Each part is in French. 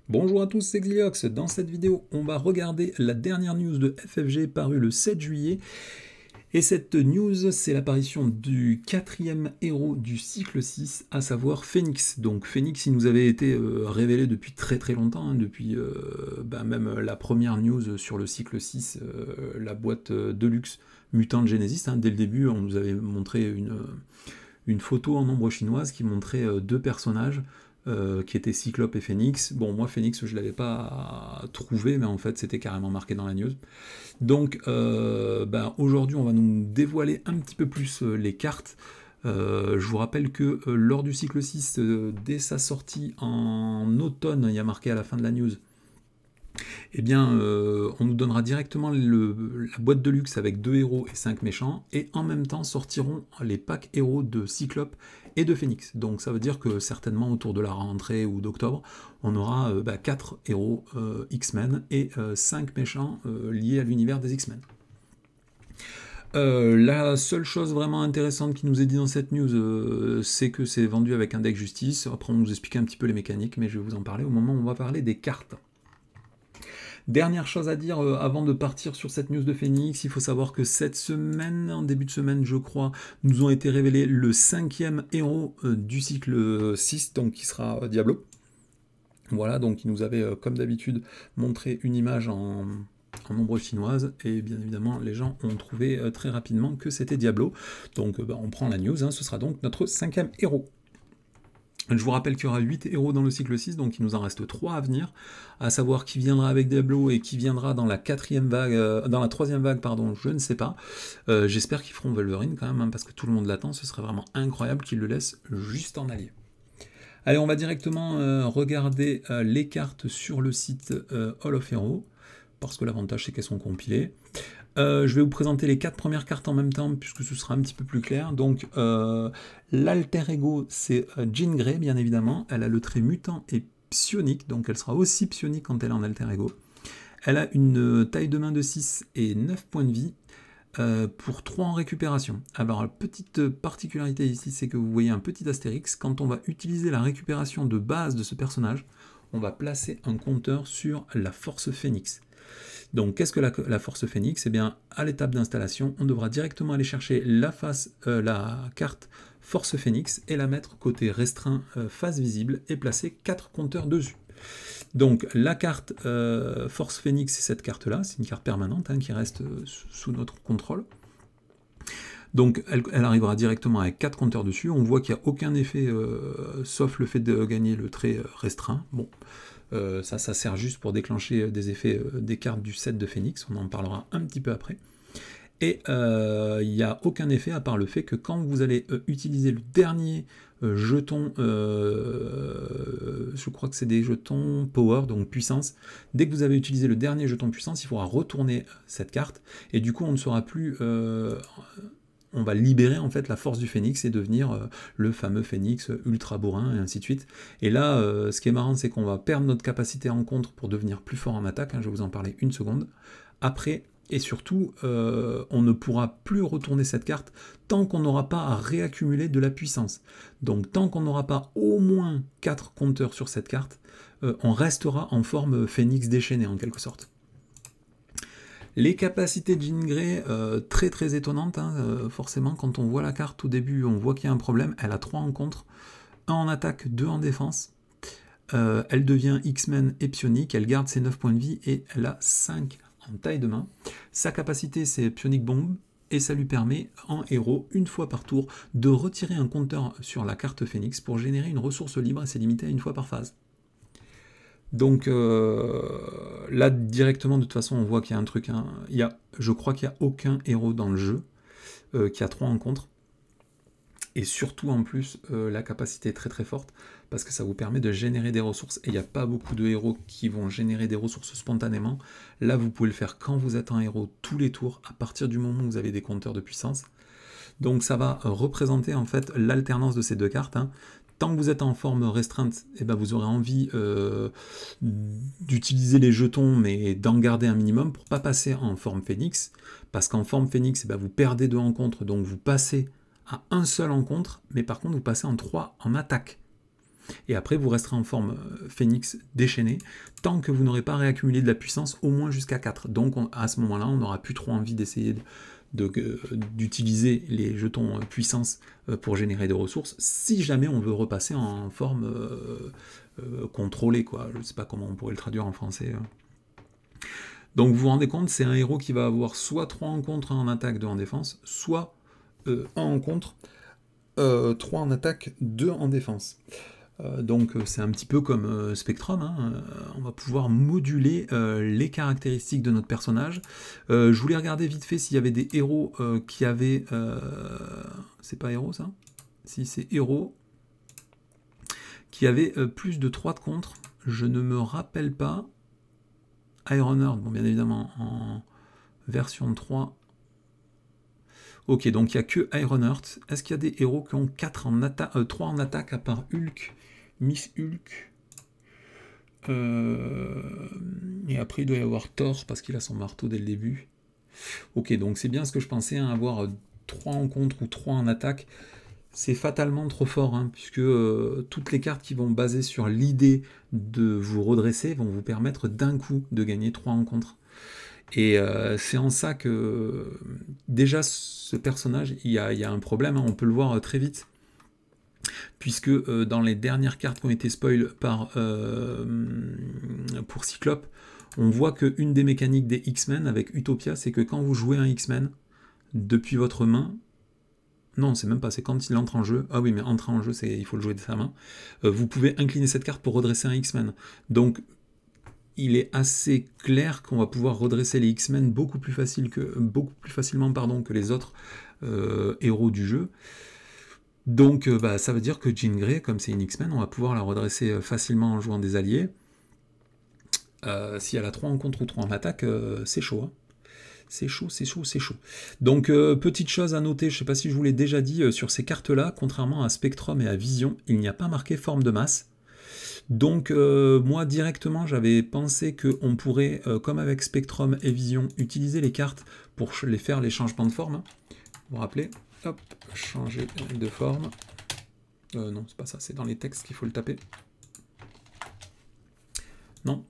Bonjour à tous, c'est Xiliox. Dans cette vidéo, on va regarder la dernière news de FFG parue le 7 juillet. Et cette news, c'est l'apparition du quatrième héros du cycle 6, à savoir Phoenix. Donc Phoenix, il nous avait été révélé depuis très très longtemps, hein, depuis même la première news sur le cycle 6, la boîte Deluxe Mutant Genesis. Hein. Dès le début, on nous avait montré une photo en ombre chinoise qui montrait deux personnages qui étaient Cyclope et Phoenix. Bon, moi, Phoenix, je ne l'avais pas trouvé, mais en fait, c'était carrément marqué dans la news. Donc, aujourd'hui, on va nous dévoiler un petit peu plus les cartes. Je vous rappelle que lors du cycle 6, dès sa sortie en automne, il y a marqué à la fin de la news, eh bien, on nous donnera directement la boîte de luxe avec 2 héros et 5 méchants, et en même temps sortiront les packs héros de Cyclope et de Phoenix. Donc ça veut dire que certainement autour de la rentrée ou d'octobre, on aura 4 héros X-Men et 5 méchants liés à l'univers des X-Men. La seule chose vraiment intéressante qui nous est dit dans cette news, c'est que c'est vendu avec un deck justice. Après on nous explique un petit peu les mécaniques, mais je vais vous en parler au moment où on va parler des cartes. Dernière chose à dire avant de partir sur cette news de Phoenix, il faut savoir que cette semaine, en début de semaine je crois, nous ont été révélés le 5e héros du cycle 6, donc qui sera Diablo. Voilà, donc il nous avait comme d'habitude montré une image en ombre chinoise, et bien évidemment les gens ont trouvé très rapidement que c'était Diablo. Donc on prend la news, hein, ce sera donc notre 5e héros. Je vous rappelle qu'il y aura 8 héros dans le cycle 6, donc il nous en reste 3 à venir, à savoir qui viendra avec Diablo et qui viendra dans la 4e vague, dans la 3e vague, pardon, je ne sais pas. J'espère qu'ils feront Wolverine quand même, hein, parce que tout le monde l'attend, ce serait vraiment incroyable qu'ils le laissent juste en allié. Allez, on va directement regarder les cartes sur le site Hall of Heroes, parce que l'avantage c'est qu'elles sont compilées. Je vais vous présenter les 4 premières cartes en même temps, puisque ce sera un petit peu plus clair. Donc, l'alter ego, c'est Jean Grey, bien évidemment. Elle a le trait mutant et psionique, donc elle sera aussi psionique quand elle est en alter ego. Elle a une taille de main de 6 et 9 points de vie, pour 3 en récupération. Alors, la petite particularité ici, c'est que vous voyez un petit astérix. Quand on va utiliser la récupération de base de ce personnage, on va placer un compteur sur la force Phoenix. Donc, qu'est-ce que la force Phoenix? Eh bien, à l'étape d'installation, on devra directement aller chercher la carte force Phoenix et la mettre côté restreint face visible et placer 4 compteurs dessus. Donc, la carte force Phoenix, c'est cette carte-là, c'est une carte permanente hein, qui reste sous notre contrôle. Donc, elle arrivera directement avec 4 compteurs dessus. On voit qu'il n'y a aucun effet, sauf le fait de gagner le trait restreint. Bon. Ça sert juste pour déclencher des effets des cartes du set de Phoenix, on en parlera un petit peu après. Et il n'y a aucun effet à part le fait que quand vous allez utiliser le dernier jeton, je crois que c'est des jetons power, donc puissance, dès que vous avez utilisé le dernier jeton puissance, il faudra retourner cette carte, et du coup on ne sera plus... on va libérer en fait la force du phénix et devenir le fameux phénix ultra bourrin et ainsi de suite. Et là, ce qui est marrant, c'est qu'on va perdre notre capacité en contre pour devenir plus fort en attaque, hein, je vais vous en parler une seconde. Après, et surtout, on ne pourra plus retourner cette carte tant qu'on n'aura pas à réaccumuler de la puissance. Donc tant qu'on n'aura pas au moins 4 compteurs sur cette carte, on restera en forme phénix déchaîné en quelque sorte. Les capacités de Jean Grey, très très étonnantes, hein, forcément quand on voit la carte au début, on voit qu'il y a un problème. Elle a 3 en contre, 1 en attaque, 2 en défense. Elle devient X-Men et psionique, elle garde ses 9 points de vie et elle a 5 en taille de main. Sa capacité c'est Psionic Bomb et ça lui permet en héros, une fois par tour, de retirer un compteur sur la carte Phoenix pour générer une ressource libre et c'est limité à une fois par phase. Donc là directement de toute façon on voit qu'il y a un truc, hein, je crois qu'il n'y a aucun héros dans le jeu qui a 3 en contre, et surtout en plus la capacité est très très forte parce que ça vous permet de générer des ressources et il n'y a pas beaucoup de héros qui vont générer des ressources spontanément. Là vous pouvez le faire quand vous êtes un héros tous les tours à partir du moment où vous avez des compteurs de puissance. Donc ça va représenter en fait l'alternance de ces deux cartes, hein. Tant que vous êtes en forme restreinte, eh ben vous aurez envie d'utiliser les jetons, mais d'en garder un minimum pour ne pas passer en forme phénix, parce qu'en forme phénix, eh ben vous perdez 2 en contre, donc vous passez à un seul en contre, mais par contre vous passez en 3 en attaque. et après vous resterez en forme phénix déchaîné, tant que vous n'aurez pas réaccumulé de la puissance, au moins jusqu'à 4. Donc à ce moment-là, on n'aura plus trop envie d'essayer d'utiliser les jetons puissance pour générer des ressources, si jamais on veut repasser en forme contrôlée, quoi. Je ne sais pas comment on pourrait le traduire en français. Donc vous vous rendez compte, c'est un héros qui va avoir soit 3 en contre, 1 en attaque, 2 en défense, soit 1 en contre, 3 en attaque, 2 en défense. Donc c'est un petit peu comme Spectrum, hein. On va pouvoir moduler les caractéristiques de notre personnage. Je voulais regarder vite fait s'il y avait des héros qui avaient... c'est pas héros ça? Si c'est héros, qui avaient plus de 3 de contre, je ne me rappelle pas. Ironheart, bon bien évidemment en version 3. Ok, donc il n'y a que Ironheart. Est-ce qu'il y a des héros qui ont 3 en attaque à part Hulk, Miss Hulk et après il doit y avoir Thor parce qu'il a son marteau dès le début. Ok, donc c'est bien ce que je pensais, hein, avoir 3 en contre ou 3 en attaque. C'est fatalement trop fort, hein, puisque toutes les cartes qui vont baser sur l'idée de vous redresser vont vous permettre d'un coup de gagner 3 en contre. Et c'est en ça que déjà ce personnage, il y a un problème, hein, on peut le voir très vite, puisque dans les dernières cartes qui ont été spoil pour Cyclope, on voit qu'une des mécaniques des X-Men avec Utopia, c'est que quand vous jouez un X-Men, depuis votre main, non, c'est même pas, c'est quand il entre en jeu. Ah oui, mais entrer en jeu, il faut le jouer de sa main. Vous pouvez incliner cette carte pour redresser un X-Men. Donc, il est assez clair qu'on va pouvoir redresser les X-Men beaucoup plus facilement que les autres héros du jeu. Donc, ça veut dire que Jean Grey, comme c'est une X-Men, on va pouvoir la redresser facilement en jouant des alliés. Si elle a 3 en contre ou 3 en attaque, c'est chaud, hein. C'est chaud, c'est chaud, c'est chaud. Donc, petite chose à noter, je ne sais pas si je vous l'ai déjà dit, sur ces cartes-là, contrairement à Spectrum et à Vision, il n'y a pas marqué forme de masse. Donc, moi, directement, j'avais pensé qu'on pourrait, comme avec Spectrum et Vision, utiliser les cartes pour faire les changements de forme. Vous vous rappelez? Hop, changer de forme. Non, c'est pas ça, c'est dans les textes qu'il faut le taper. Non.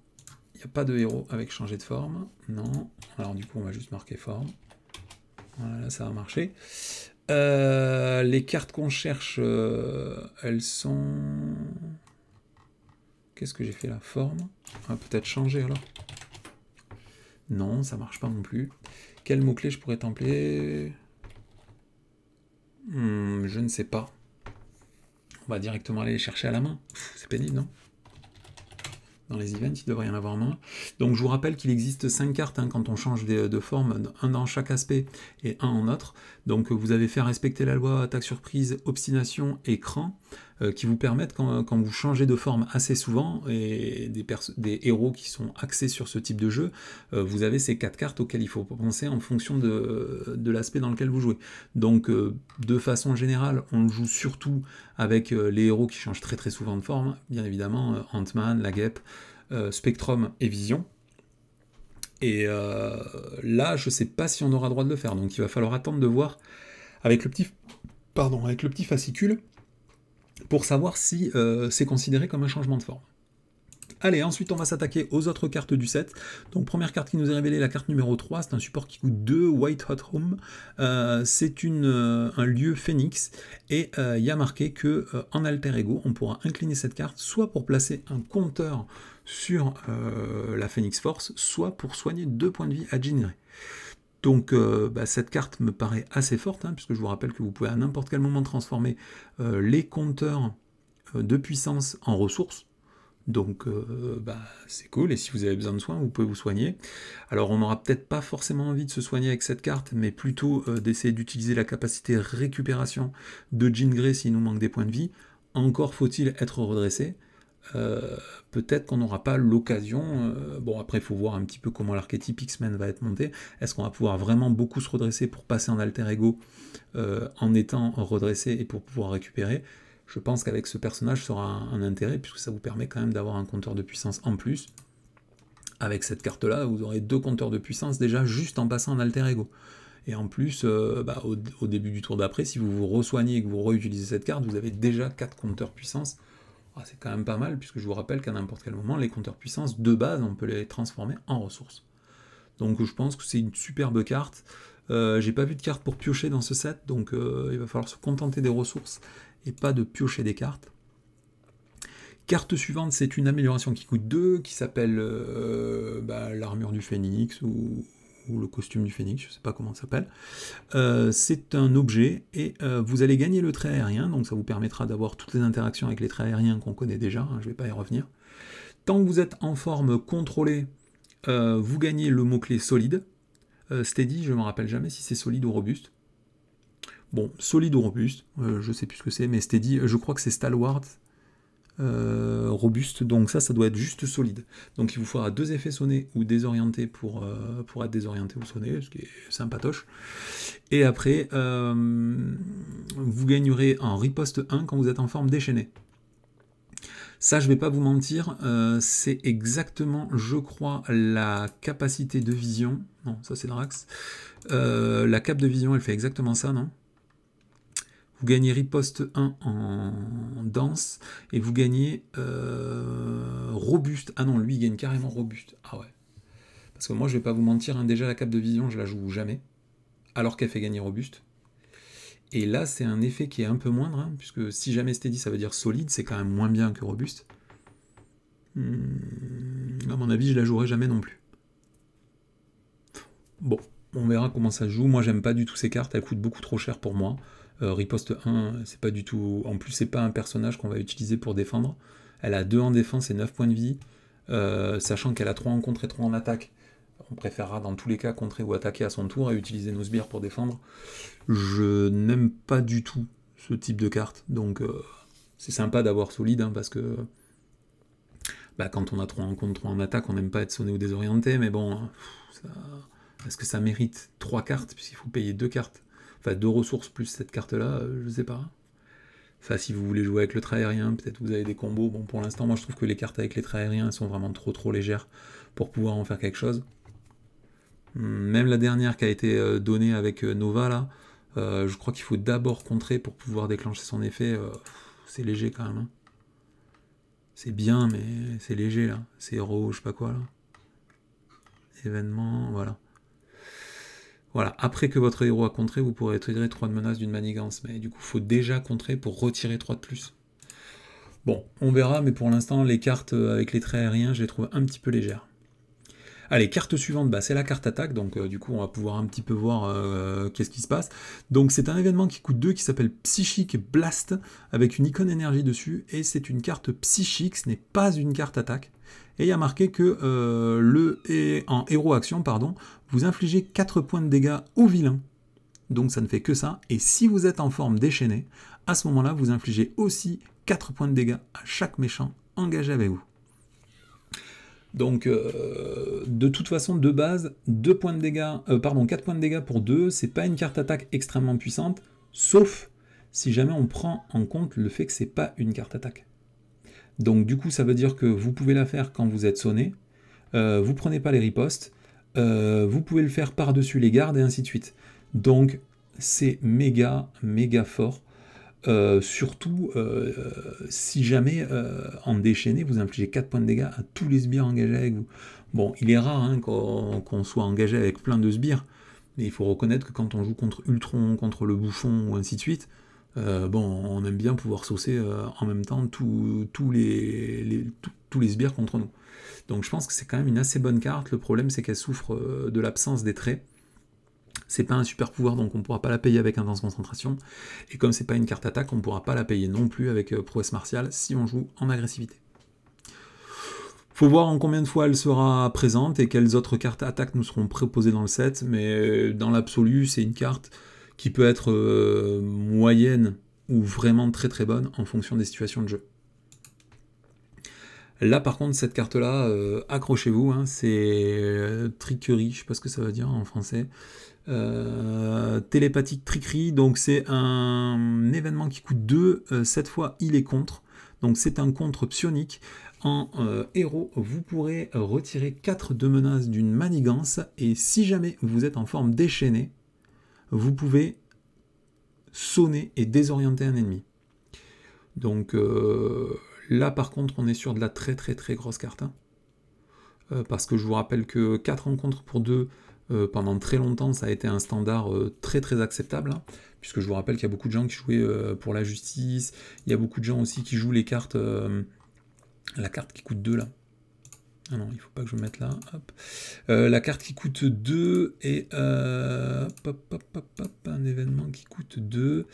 Il n'y a pas de héros avec changer de forme. Non. Alors du coup, on va juste marquer forme. Voilà, là, ça va marcher. Les cartes qu'on cherche, elles sont... Qu'est-ce que j'ai fait là? Forme. On va peut-être changer alors. Non, ça marche pas non plus. Quel mot-clé je pourrais templer? Je ne sais pas. On va directement aller les chercher à la main. C'est pénible, non? Dans les events, il devrait y en avoir moins. Donc je vous rappelle qu'il existe 5 cartes, hein, quand on change de forme, un dans chaque aspect et un en autre. Donc vous avez fait respecter la loi, attaque surprise, obstination et cran, qui vous permettent, quand vous changez de forme assez souvent, et des héros qui sont axés sur ce type de jeu, vous avez ces 4 cartes auxquelles il faut penser en fonction de l'aspect dans lequel vous jouez. Donc de façon générale, on joue surtout avec les héros qui changent très très souvent de forme, bien évidemment, Ant-Man, la Guêpe, Spectrum et Vision. Et là, je ne sais pas si on aura droit de le faire, donc il va falloir attendre de voir avec le petit fascicule pour savoir si c'est considéré comme un changement de forme. Allez, ensuite on va s'attaquer aux autres cartes du set. Donc première carte qui nous est révélée, la carte numéro 3, c'est un support qui coûte 2, White Hot Home. C'est un lieu phénix, et il y a marqué que en alter ego, on pourra incliner cette carte, soit pour placer un compteur sur la Phoenix Force, soit pour soigner 2 points de vie à Jean Grey. Donc cette carte me paraît assez forte, hein, puisque je vous rappelle que vous pouvez à n'importe quel moment transformer les compteurs de puissance en ressources. Donc c'est cool, et si vous avez besoin de soins, vous pouvez vous soigner. Alors on n'aura peut-être pas forcément envie de se soigner avec cette carte, mais plutôt d'essayer d'utiliser la capacité récupération de Jean Grey s'il nous manque des points de vie. Encore faut-il être redressé. Peut-être qu'on n'aura pas l'occasion, bon après il faut voir un petit peu comment l'archétype X-Men va être monté. Est-ce qu'on va pouvoir vraiment beaucoup se redresser pour passer en alter ego en étant redressé et pour pouvoir récupérer? Je pense qu'avec ce personnage, ça aura un intérêt, puisque ça vous permet quand même d'avoir un compteur de puissance en plus. Avec cette carte-là, vous aurez 2 compteurs de puissance déjà juste en passant en alter ego. Et en plus, au début du tour d'après, si vous vous resoignez et que vous réutilisez cette carte, vous avez déjà 4 compteurs puissance Ah, c'est quand même pas mal, puisque je vous rappelle qu'à n'importe quel moment, les compteurs puissance, de base, on peut les transformer en ressources. Donc je pense que c'est une superbe carte. J'ai pas vu de carte pour piocher dans ce set, donc il va falloir se contenter des ressources et pas de piocher des cartes. Carte suivante, c'est une amélioration qui coûte 2, qui s'appelle l'armure du phénix ou le costume du phénix, je sais pas comment ça s'appelle. C'est un objet et vous allez gagner le trait aérien, donc ça vous permettra d'avoir toutes les interactions avec les traits aériens qu'on connaît déjà, hein, je vais pas y revenir. Tant que vous êtes en forme contrôlée, vous gagnez le mot-clé solide. Steady, je ne me rappelle jamais si c'est solide ou robuste. Bon, solide ou robuste, je sais plus ce que c'est, mais steady, je crois que c'est stalwart. Robuste, donc ça doit être juste solide. Donc il vous faudra 2 effets sonnés ou désorientés pour être désorienté ou sonné, ce qui est sympatoche. Et après, vous gagnerez en riposte 1 quand vous êtes en forme déchaînée. Ça, je vais pas vous mentir, c'est exactement, je crois, la capacité de vision. Non, ça c'est Drax. La cape de vision, elle fait exactement ça, non ? Vous gagnez riposte 1 en danse, et vous gagnez robuste. Ah non, lui, il gagne carrément robuste. Ah ouais. Parce que moi, je vais pas vous mentir, hein, déjà la cape de vision, je la joue jamais, alors qu'elle fait gagner robuste. Et là, c'est un effet qui est un peu moindre, hein, puisque si jamais steady, ça veut dire solide, c'est quand même moins bien que robuste. À mon avis, je la jouerai jamais non plus. Bon, on verra comment ça se joue. Moi, j'aime pas du tout ces cartes, elles coûtent beaucoup trop cher pour moi. Riposte 1, c'est pas du tout... En plus, c'est pas un personnage qu'on va utiliser pour défendre. Elle a 2 en défense et 9 points de vie, sachant qu'elle a 3 en contre et 3 en attaque. On préférera dans tous les cas contrer ou attaquer à son tour et utiliser nos sbires pour défendre. Je n'aime pas du tout ce type de carte, donc c'est sympa d'avoir solide, hein, parce que quand on a 3 en contre, 3 en attaque, on n'aime pas être sonné ou désorienté, mais bon, est-ce que ça mérite 3 cartes, puisqu'il faut payer 2 cartes, enfin 2 ressources plus cette carte-là, je sais pas. Enfin, si vous voulez jouer avec le trait aérien, peut-être vous avez des combos. Bon, pour l'instant, moi je trouve que les cartes avec les traits aériens sont vraiment trop légères pour pouvoir en faire quelque chose. Même la dernière qui a été donnée avec Nova, là, je crois qu'il faut d'abord contrer pour pouvoir déclencher son effet. C'est léger quand même. Hein. C'est bien, mais c'est léger, là. C'est héros, je sais pas quoi, là. Événement, voilà. Voilà, après que votre héros a contré, vous pourrez retirer 3 de menaces d'une manigance. Mais du coup, il faut déjà contrer pour retirer 3 de plus. Bon, on verra, mais pour l'instant, les cartes avec les traits aériens, je les trouve un petit peu légères. Allez, carte suivante, c'est la carte attaque, donc du coup on va pouvoir un petit peu voir qu'est-ce qui se passe. Donc c'est un événement qui coûte 2, qui s'appelle Psychic Blast, avec une icône énergie dessus, et c'est une carte psychique, ce n'est pas une carte attaque. Et il y a marqué que en héros action, vous infligez 4 points de dégâts au vilain. Donc ça ne fait que ça, et si vous êtes en forme déchaînée, à ce moment-là, vous infligez aussi 4 points de dégâts à chaque méchant engagé avec vous. Donc, de toute façon, de base, 4 points de dégâts pour 2, c'est pas une carte attaque extrêmement puissante, sauf si jamais on prend en compte le fait que c'est pas une carte attaque. Donc, du coup, ça veut dire que vous pouvez la faire quand vous êtes sonné, vous prenez pas les ripostes, vous pouvez le faire par-dessus les gardes et ainsi de suite. Donc, c'est méga fort. Surtout si jamais en déchaîné vous infligez 4 points de dégâts à tous les sbires engagés avec vous. Bon, il est rare hein, qu'on soit engagé avec plein de sbires, mais il faut reconnaître que quand on joue contre Ultron, contre le Bouffon ou ainsi de suite, on aime bien pouvoir saucer en même temps tous les sbires contre nous. Donc je pense que c'est quand même une assez bonne carte. Le problème c'est qu'elle souffre de l'absence des traits. C'est pas un super pouvoir, donc on ne pourra pas la payer avec intense concentration. Et comme c'est pas une carte attaque, on ne pourra pas la payer non plus avec prouesse martiale si on joue en agressivité. Faut voir en combien de fois elle sera présente et quelles autres cartes attaques nous seront proposées dans le set, mais dans l'absolu, c'est une carte qui peut être moyenne ou vraiment très bonne en fonction des situations de jeu. Là par contre cette carte là, accrochez-vous, hein, c'est trickerie, je sais pas ce que ça veut dire en français. Télépathique trickerie, donc c'est un événement qui coûte 2, cette fois il est contre, donc c'est un contre psionique. En héros, vous pourrez retirer 4 de menaces d'une manigance, et si jamais vous êtes en forme déchaînée, vous pouvez sonner et désorienter un ennemi. Donc Là, par contre, on est sur de la très très très grosse carte. Hein. Parce que je vous rappelle que 4 rencontres pour 2, pendant très longtemps, ça a été un standard très très acceptable. Hein, puisque je vous rappelle qu'il y a beaucoup de gens qui jouaient pour la justice. Il y a beaucoup de gens aussi qui jouent les cartes... la carte qui coûte 2, là. Ah non, il ne faut pas que je me mette là. Hop. La carte qui coûte 2 et un événement qui coûte 2.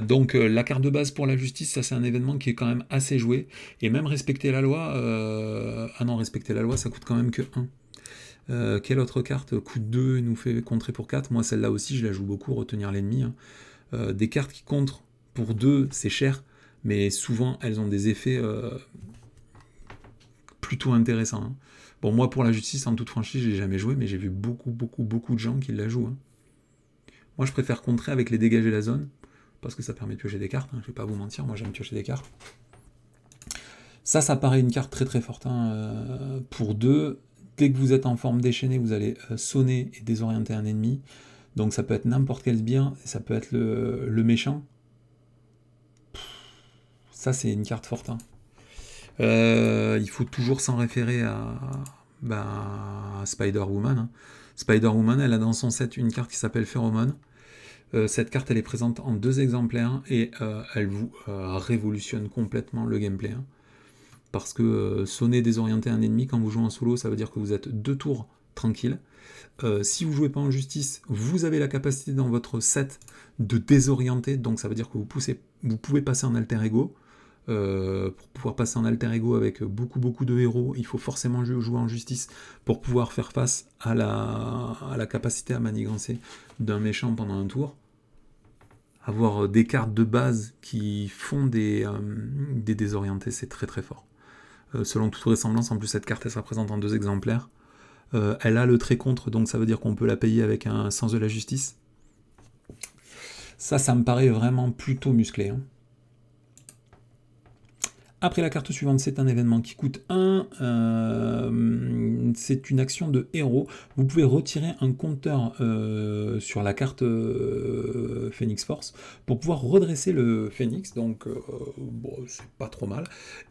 Donc la carte de base pour la justice, ça c'est un événement qui est quand même assez joué. Et même respecter la loi, ah non, respecter la loi, ça coûte quand même que 1. Quelle autre carte coûte 2 et nous fait contrer pour 4? Moi celle-là aussi, je la joue beaucoup, retenir l'ennemi. Hein. Des cartes qui contrent pour 2, c'est cher, mais souvent elles ont des effets... plutôt intéressant. Hein. Bon, moi, pour la justice, en toute franchise, je l'ai jamais joué, mais j'ai vu beaucoup de gens qui la jouent. Hein. Moi, je préfère contrer avec les dégager la zone, parce que ça permet de piocher des cartes. Hein. Je vais pas vous mentir, moi, j'aime piocher des cartes. Ça paraît une carte très très forte. Hein. Pour 2, dès que vous êtes en forme déchaînée, vous allez sonner et désorienter un ennemi. Donc ça peut être n'importe quel sbire, ça peut être le méchant. Ça, c'est une carte forte. Hein. Il faut toujours s'en référer à Spider-Woman. Hein. Spider-Woman, elle a dans son set une carte qui s'appelle Pheromone. Cette carte, elle est présente en 2 exemplaires et elle vous révolutionne complètement le gameplay. Hein. Parce que sonner, désorienter un ennemi quand vous jouez en solo, ça veut dire que vous êtes 2 tours tranquille. Si vous jouez pas en justice, vous avez la capacité dans votre set de désorienter, donc ça veut dire que vous pouvez passer en alter ego. Pour pouvoir passer en alter ego avec beaucoup de héros, il faut forcément jouer en justice pour pouvoir faire face à la capacité à manigancer d'un méchant pendant un tour. Avoir des cartes de base qui font des désorientés, c'est très très fort. Selon toute vraisemblance, en plus cette carte elle sera présente en 2 exemplaires. Elle a le trait contre, donc ça veut dire qu'on peut la payer avec un sens de la justice. Ça me paraît vraiment plutôt musclé. Hein. Après, la carte suivante, c'est un événement qui coûte 1. C'est une action de héros. Vous pouvez retirer un compteur sur la carte Phoenix Force pour pouvoir redresser le Phoenix. Donc, bon, c'est pas trop mal.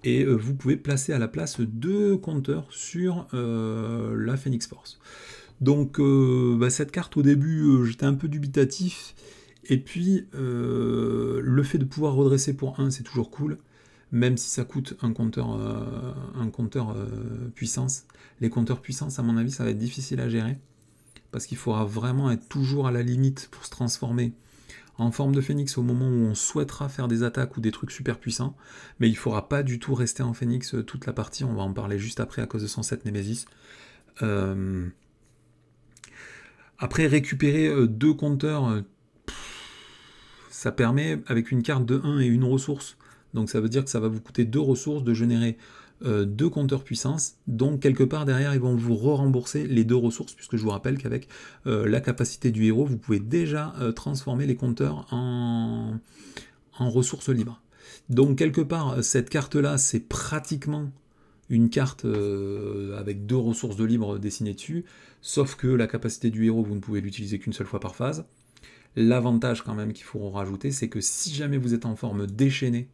Et vous pouvez placer à la place 2 compteurs sur la Phoenix Force. Donc, cette carte, au début, j'étais un peu dubitatif. Et puis, le fait de pouvoir redresser pour 1, c'est toujours cool. Même si ça coûte un compteur puissance. Les compteurs puissance, à mon avis, ça va être difficile à gérer. Parce qu'il faudra vraiment être toujours à la limite pour se transformer en forme de phénix au moment où on souhaitera faire des attaques ou des trucs super puissants. Mais il ne faudra pas du tout rester en phénix toute la partie. On va en parler juste après à cause de son set Nemesis. Après, récupérer 2 compteurs, ça permet, avec une carte de 1 et une ressource, donc ça veut dire que ça va vous coûter 2 ressources de générer 2 compteurs puissance. Donc quelque part derrière, ils vont vous rembourser les 2 ressources, puisque je vous rappelle qu'avec la capacité du héros, vous pouvez déjà transformer les compteurs en ressources libres. Donc quelque part, cette carte-là, c'est pratiquement une carte avec 2 ressources de libre dessinées dessus, sauf que la capacité du héros, vous ne pouvez l'utiliser qu'une seule fois par phase. L'avantage quand même qu'il faut rajouter, c'est que si jamais vous êtes en forme déchaînée,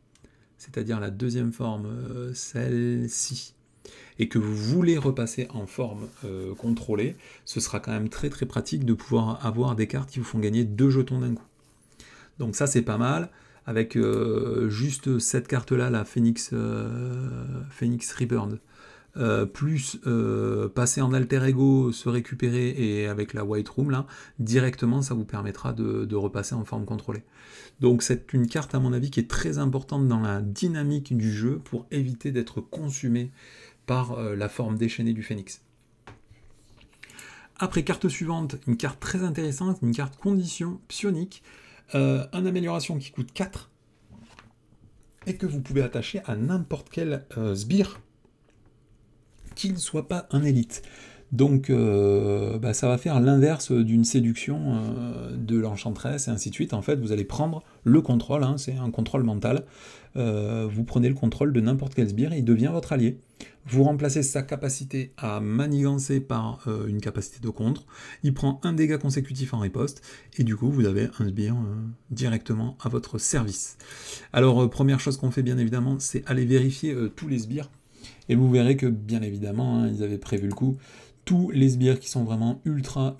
c'est-à-dire la deuxième forme, celle-ci, et que vous voulez repasser en forme contrôlée, ce sera quand même très très pratique de pouvoir avoir des cartes qui vous font gagner 2 jetons d'un coup. Donc ça c'est pas mal, avec juste cette carte-là, la Phoenix Rebirth, plus passer en alter ego, se récupérer, et avec la White Room là, directement ça vous permettra de repasser en forme contrôlée. Donc c'est une carte à mon avis qui est très importante dans la dynamique du jeu pour éviter d'être consumé par la forme déchaînée du phénix. Après, carte suivante, une carte très intéressante, une carte condition psionique, une amélioration qui coûte 4 et que vous pouvez attacher à n'importe quel sbire qui ne soit pas un élite. Donc ça va faire l'inverse d'une séduction de l'enchanteresse et ainsi de suite. En fait, vous allez prendre le contrôle, hein, c'est un contrôle mental. Vous prenez le contrôle de n'importe quel sbire et il devient votre allié. Vous remplacez sa capacité à manigancer par une capacité de contre. Il prend un dégât consécutif en riposte et du coup vous avez un sbire directement à votre service. Alors première chose qu'on fait bien évidemment, c'est aller vérifier tous les sbires. Et vous verrez que, bien évidemment, hein, ils avaient prévu le coup. Tous les sbires qui sont vraiment ultra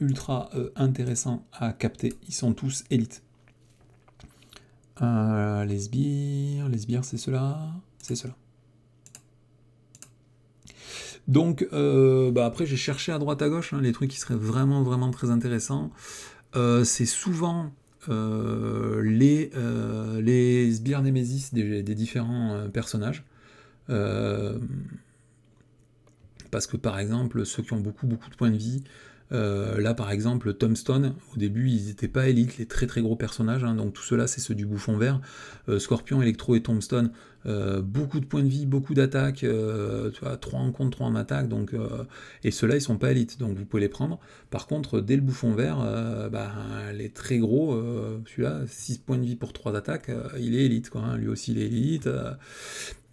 intéressants à capter, ils sont tous élites. Les sbires, c'est cela, c'est cela. Donc, après, j'ai cherché à droite à gauche hein, les trucs qui seraient vraiment très intéressants. C'est souvent les sbires Némésis des différents personnages. Parce que par exemple, ceux qui ont beaucoup de points de vie, là par exemple, Tombstone, au début ils n'étaient pas élites, les très gros personnages, hein, donc tout cela c'est ceux du bouffon vert. Scorpion, Electro et Tombstone, beaucoup de points de vie, beaucoup d'attaques, tu vois, 3 en contre, 3 en attaque, donc, et ceux-là ils sont pas élites, donc vous pouvez les prendre. Par contre, dès le bouffon vert, les très gros, celui-là, 6 points de vie pour 3 d'attaque, il est élite, quoi, hein, lui aussi il est élite.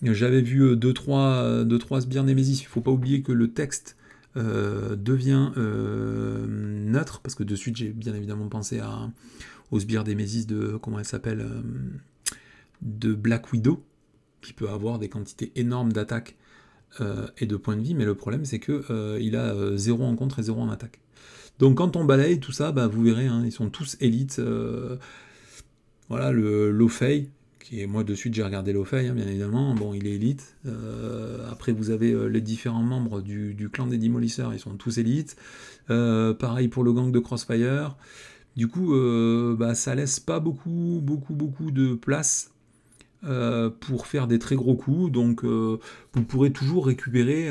J'avais vu 2-3 sbires Némésis, il ne faut pas oublier que le texte devient neutre, parce que de suite j'ai bien évidemment pensé aux sbires Némésis de, comment elle s'appelle, de Black Widow, qui peut avoir des quantités énormes d'attaque et de points de vie, mais le problème c'est que il a 0 en contre et 0 en attaque. Donc quand on balaye tout ça, vous verrez, hein, ils sont tous élites. Voilà, le Lofei, qui est, moi de suite j'ai regardé Lofei, hein, bien évidemment, bon il est élite. Après vous avez les différents membres du clan des démolisseurs, ils sont tous élites. Pareil pour le gang de Crossfire. Du coup, ça laisse pas beaucoup de place pour faire des très gros coups, donc vous pourrez toujours récupérer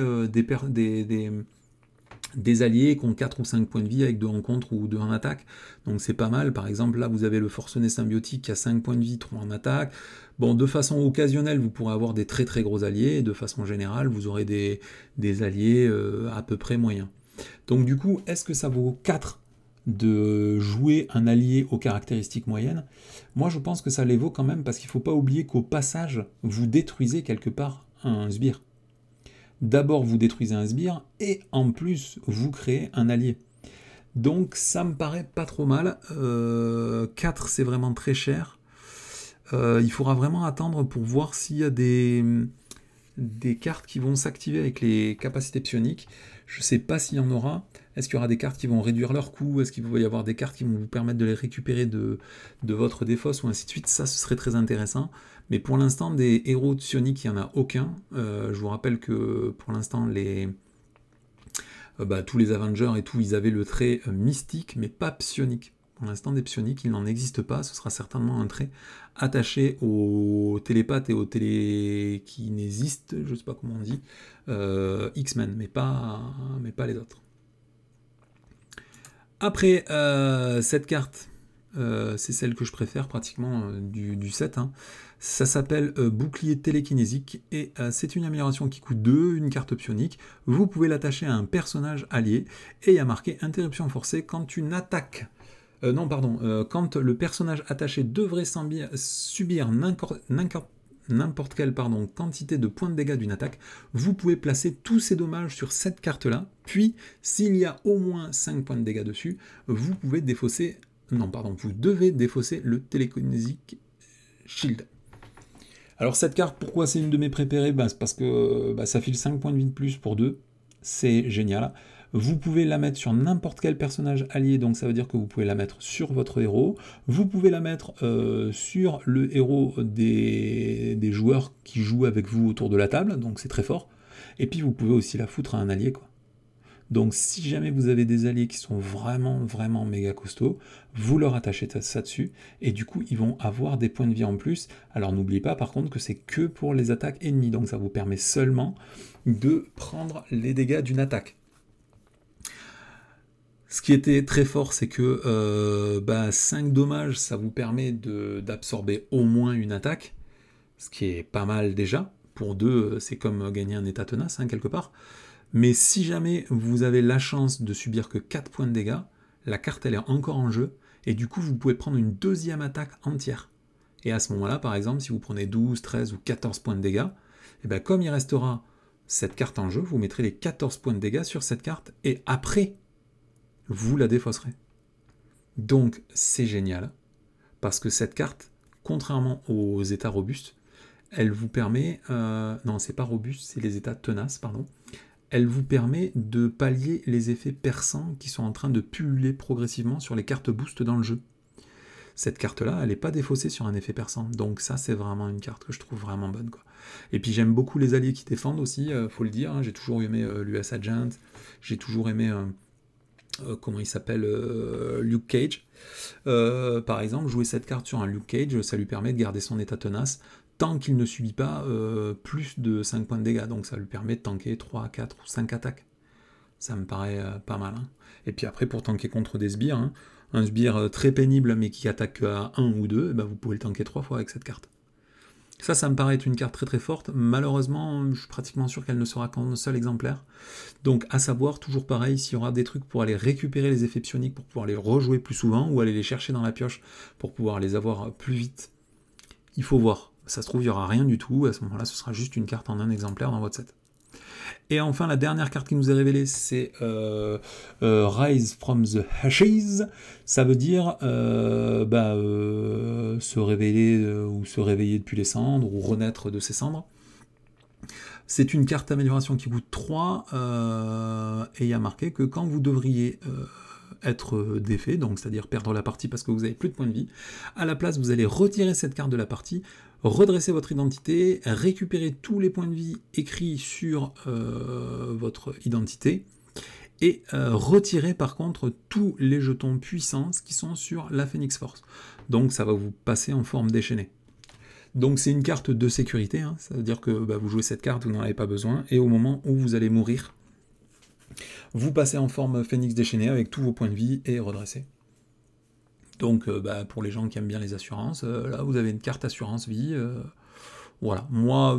des alliés qui ont 4 ou 5 points de vie avec 2 en contre ou 2 en attaque, donc c'est pas mal. Par exemple là vous avez le forcené symbiotique qui a 5 points de vie, 3 en attaque. Bon, de façon occasionnelle vous pourrez avoir des très gros alliés, et de façon générale vous aurez des alliés à peu près moyens. Donc du coup, est-ce que ça vaut 4 de jouer un allié aux caractéristiques moyennes? Moi je pense que ça les vaut quand même, parce qu'il ne faut pas oublier qu'au passage vous détruisez quelque part un sbire. D'abord vous détruisez un sbire et en plus vous créez un allié. Donc ça me paraît pas trop mal. 4 c'est vraiment très cher. Il faudra vraiment attendre pour voir s'il y a des cartes qui vont s'activer avec les capacités psioniques. Je sais pas s'il y en aura. Est-ce qu'il y aura des cartes qui vont réduire leur coût? Est-ce qu'il va y avoir des cartes qui vont vous permettre de les récupérer de votre défausse ou ainsi de suite? Ça, ce serait très intéressant. Mais pour l'instant, des héros psioniques, il n'y en a aucun. Je vous rappelle que pour l'instant, tous les Avengers et tout, ils avaient le trait mystique, mais pas psionique. Pour l'instant, des psioniques, il n'en existe pas. Ce sera certainement un trait attaché aux télépathes et aux télékinésistes, je ne sais pas comment on dit, X-Men, mais pas les autres. Après, cette carte, c'est celle que je préfère pratiquement du set. Hein. Ça s'appelle Bouclier télékinésique et c'est une amélioration qui coûte 2, une carte psionique. Vous pouvez l'attacher à un personnage allié et il y a marqué interruption forcée quand une attaque. Quand le personnage attaché devrait subir n'importe quelle quantité de points de dégâts d'une attaque, vous pouvez placer tous ces dommages sur cette carte-là, puis s'il y a au moins 5 points de dégâts dessus, vous devez défausser le télékinésique Shield. Alors cette carte, pourquoi c'est une de mes préférées? C'est parce que ça file 5 points de vie de plus pour 2, c'est génial. Vous pouvez la mettre sur n'importe quel personnage allié, donc ça veut dire que vous pouvez la mettre sur votre héros. Vous pouvez la mettre sur le héros des joueurs qui jouent avec vous autour de la table, donc c'est très fort. Et puis vous pouvez aussi la foutre à un allié, quoi. Donc si jamais vous avez des alliés qui sont vraiment méga costauds, vous leur attachez ça dessus, et du coup ils vont avoir des points de vie en plus. Alors n'oubliez pas par contre que c'est que pour les attaques ennemies, donc ça vous permet seulement de prendre les dégâts d'une attaque. Ce qui était très fort, c'est que 5 dommages, ça vous permet d'absorber au moins une attaque, ce qui est pas mal déjà. Pour 2, c'est comme gagner un état tenace, hein, quelque part. Mais si jamais vous avez la chance de subir que 4 points de dégâts, la carte elle est encore en jeu, et du coup vous pouvez prendre une deuxième attaque entière. Et à ce moment-là, par exemple, si vous prenez 12, 13 ou 14 points de dégâts, et bien comme il restera cette carte en jeu, vous mettrez les 14 points de dégâts sur cette carte, et après, vous la défausserez. Donc c'est génial, parce que cette carte, contrairement aux états robustes, elle vous permet, non c'est pas robuste, c'est les états tenaces, pardon, elle vous permet de pallier les effets perçants qui sont en train de pulluler progressivement sur les cartes boost dans le jeu. Cette carte-là, elle n'est pas défaussée sur un effet perçant, donc ça c'est vraiment une carte que je trouve vraiment bonne, quoi. Et puis j'aime beaucoup les alliés qui défendent aussi, faut le dire, hein. J'ai toujours aimé l'US Agent, j'ai toujours aimé... comment il s'appelle, Luke Cage. Par exemple, jouer cette carte sur un Luke Cage, ça lui permet de garder son état tenace tant qu'il ne subit pas plus de 5 points de dégâts. Donc ça lui permet de tanker 3, 4 ou 5 attaques. Ça me paraît pas mal. Hein. Et puis après, pour tanker contre des sbires, hein, un sbire très pénible mais qui attaque à 1 ou 2, ben vous pouvez le tanker 3 fois avec cette carte. Ça me paraît être une carte très très forte. Malheureusement, je suis pratiquement sûr qu'elle ne sera qu'un seul exemplaire. Donc, à savoir, toujours pareil, s'il y aura des trucs pour aller récupérer les effets psioniques, pour pouvoir les rejouer plus souvent, ou aller les chercher dans la pioche pour pouvoir les avoir plus vite, il faut voir. Ça se trouve, il n'y aura rien du tout. À ce moment-là, ce sera juste une carte en un exemplaire dans votre set. Et enfin, la dernière carte qui nous est révélée, c'est Rise from the Ashes. Ça veut dire se révéler ou se réveiller depuis les cendres, ou renaître de ses cendres. C'est une carte d'amélioration qui coûte 3, et il y a marqué que quand vous devriez être défait, donc c'est-à-dire perdre la partie parce que vous n'avez plus de points de vie, à la place vous allez retirer cette carte de la partie, redresser votre identité, récupérer tous les points de vie écrits sur votre identité, et retirer par contre tous les jetons puissance qui sont sur la Phoenix Force. Donc ça va vous passer en forme déchaînée. Donc c'est une carte de sécurité, hein. Ça veut dire que vous jouez cette carte, vous n'en avez pas besoin, et au moment où vous allez mourir, vous passez en forme Phoenix déchaînée avec tous vos points de vie et redressé. Donc pour les gens qui aiment bien les assurances, là vous avez une carte assurance vie. Voilà, moi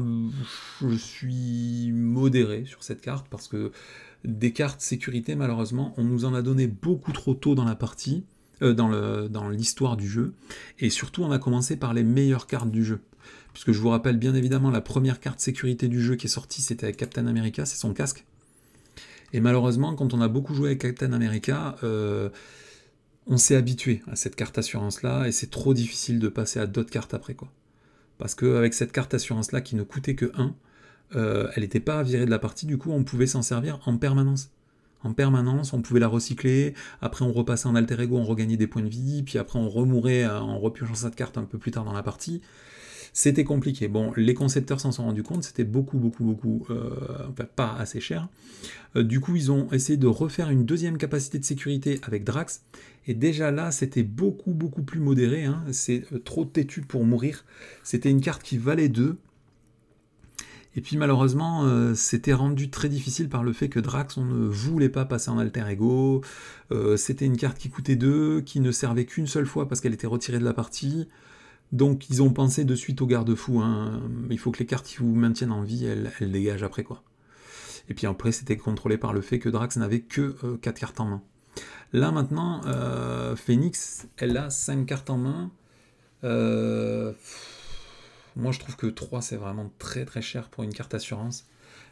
je suis modéré sur cette carte parce que des cartes sécurité, malheureusement, on nous en a donné beaucoup trop tôt dans la partie, dans l'histoire du jeu, et surtout on a commencé par les meilleures cartes du jeu. Puisque je vous rappelle bien évidemment, la première carte sécurité du jeu qui est sortie, c'était avec Captain America, c'est son casque. Et malheureusement, quand on a beaucoup joué avec Captain America, on s'est habitué à cette carte assurance-là, et c'est trop difficile de passer à d'autres cartes après, quoi. Parce qu'avec cette carte assurance-là, qui ne coûtait que 1, elle n'était pas virée de la partie, du coup on pouvait s'en servir en permanence. En permanence, on pouvait la recycler, après on repassait en alter ego, on regagnait des points de vie, puis après on remourait en repiochant cette carte un peu plus tard dans la partie. C'était compliqué. Bon, les concepteurs s'en sont rendus compte, c'était beaucoup, pas assez cher. Du coup, ils ont essayé de refaire une deuxième capacité de sécurité avec Drax, et déjà là, c'était beaucoup plus modéré, hein. C'est trop têtu pour mourir. C'était une carte qui valait 2, et puis malheureusement, c'était rendu très difficile par le fait que Drax, on ne voulait pas passer en alter ego, c'était une carte qui coûtait 2, qui ne servait qu'une seule fois parce qu'elle était retirée de la partie. Donc ils ont pensé de suite au garde-fou, hein. Il faut que les cartes qui vous maintiennent en vie, elles dégagent après, quoi. Et puis après, c'était contrôlé par le fait que Drax n'avait que 4 cartes en main. Là maintenant, Phoenix, elle a 5 cartes en main. Moi je trouve que 3 c'est vraiment très cher pour une carte assurance.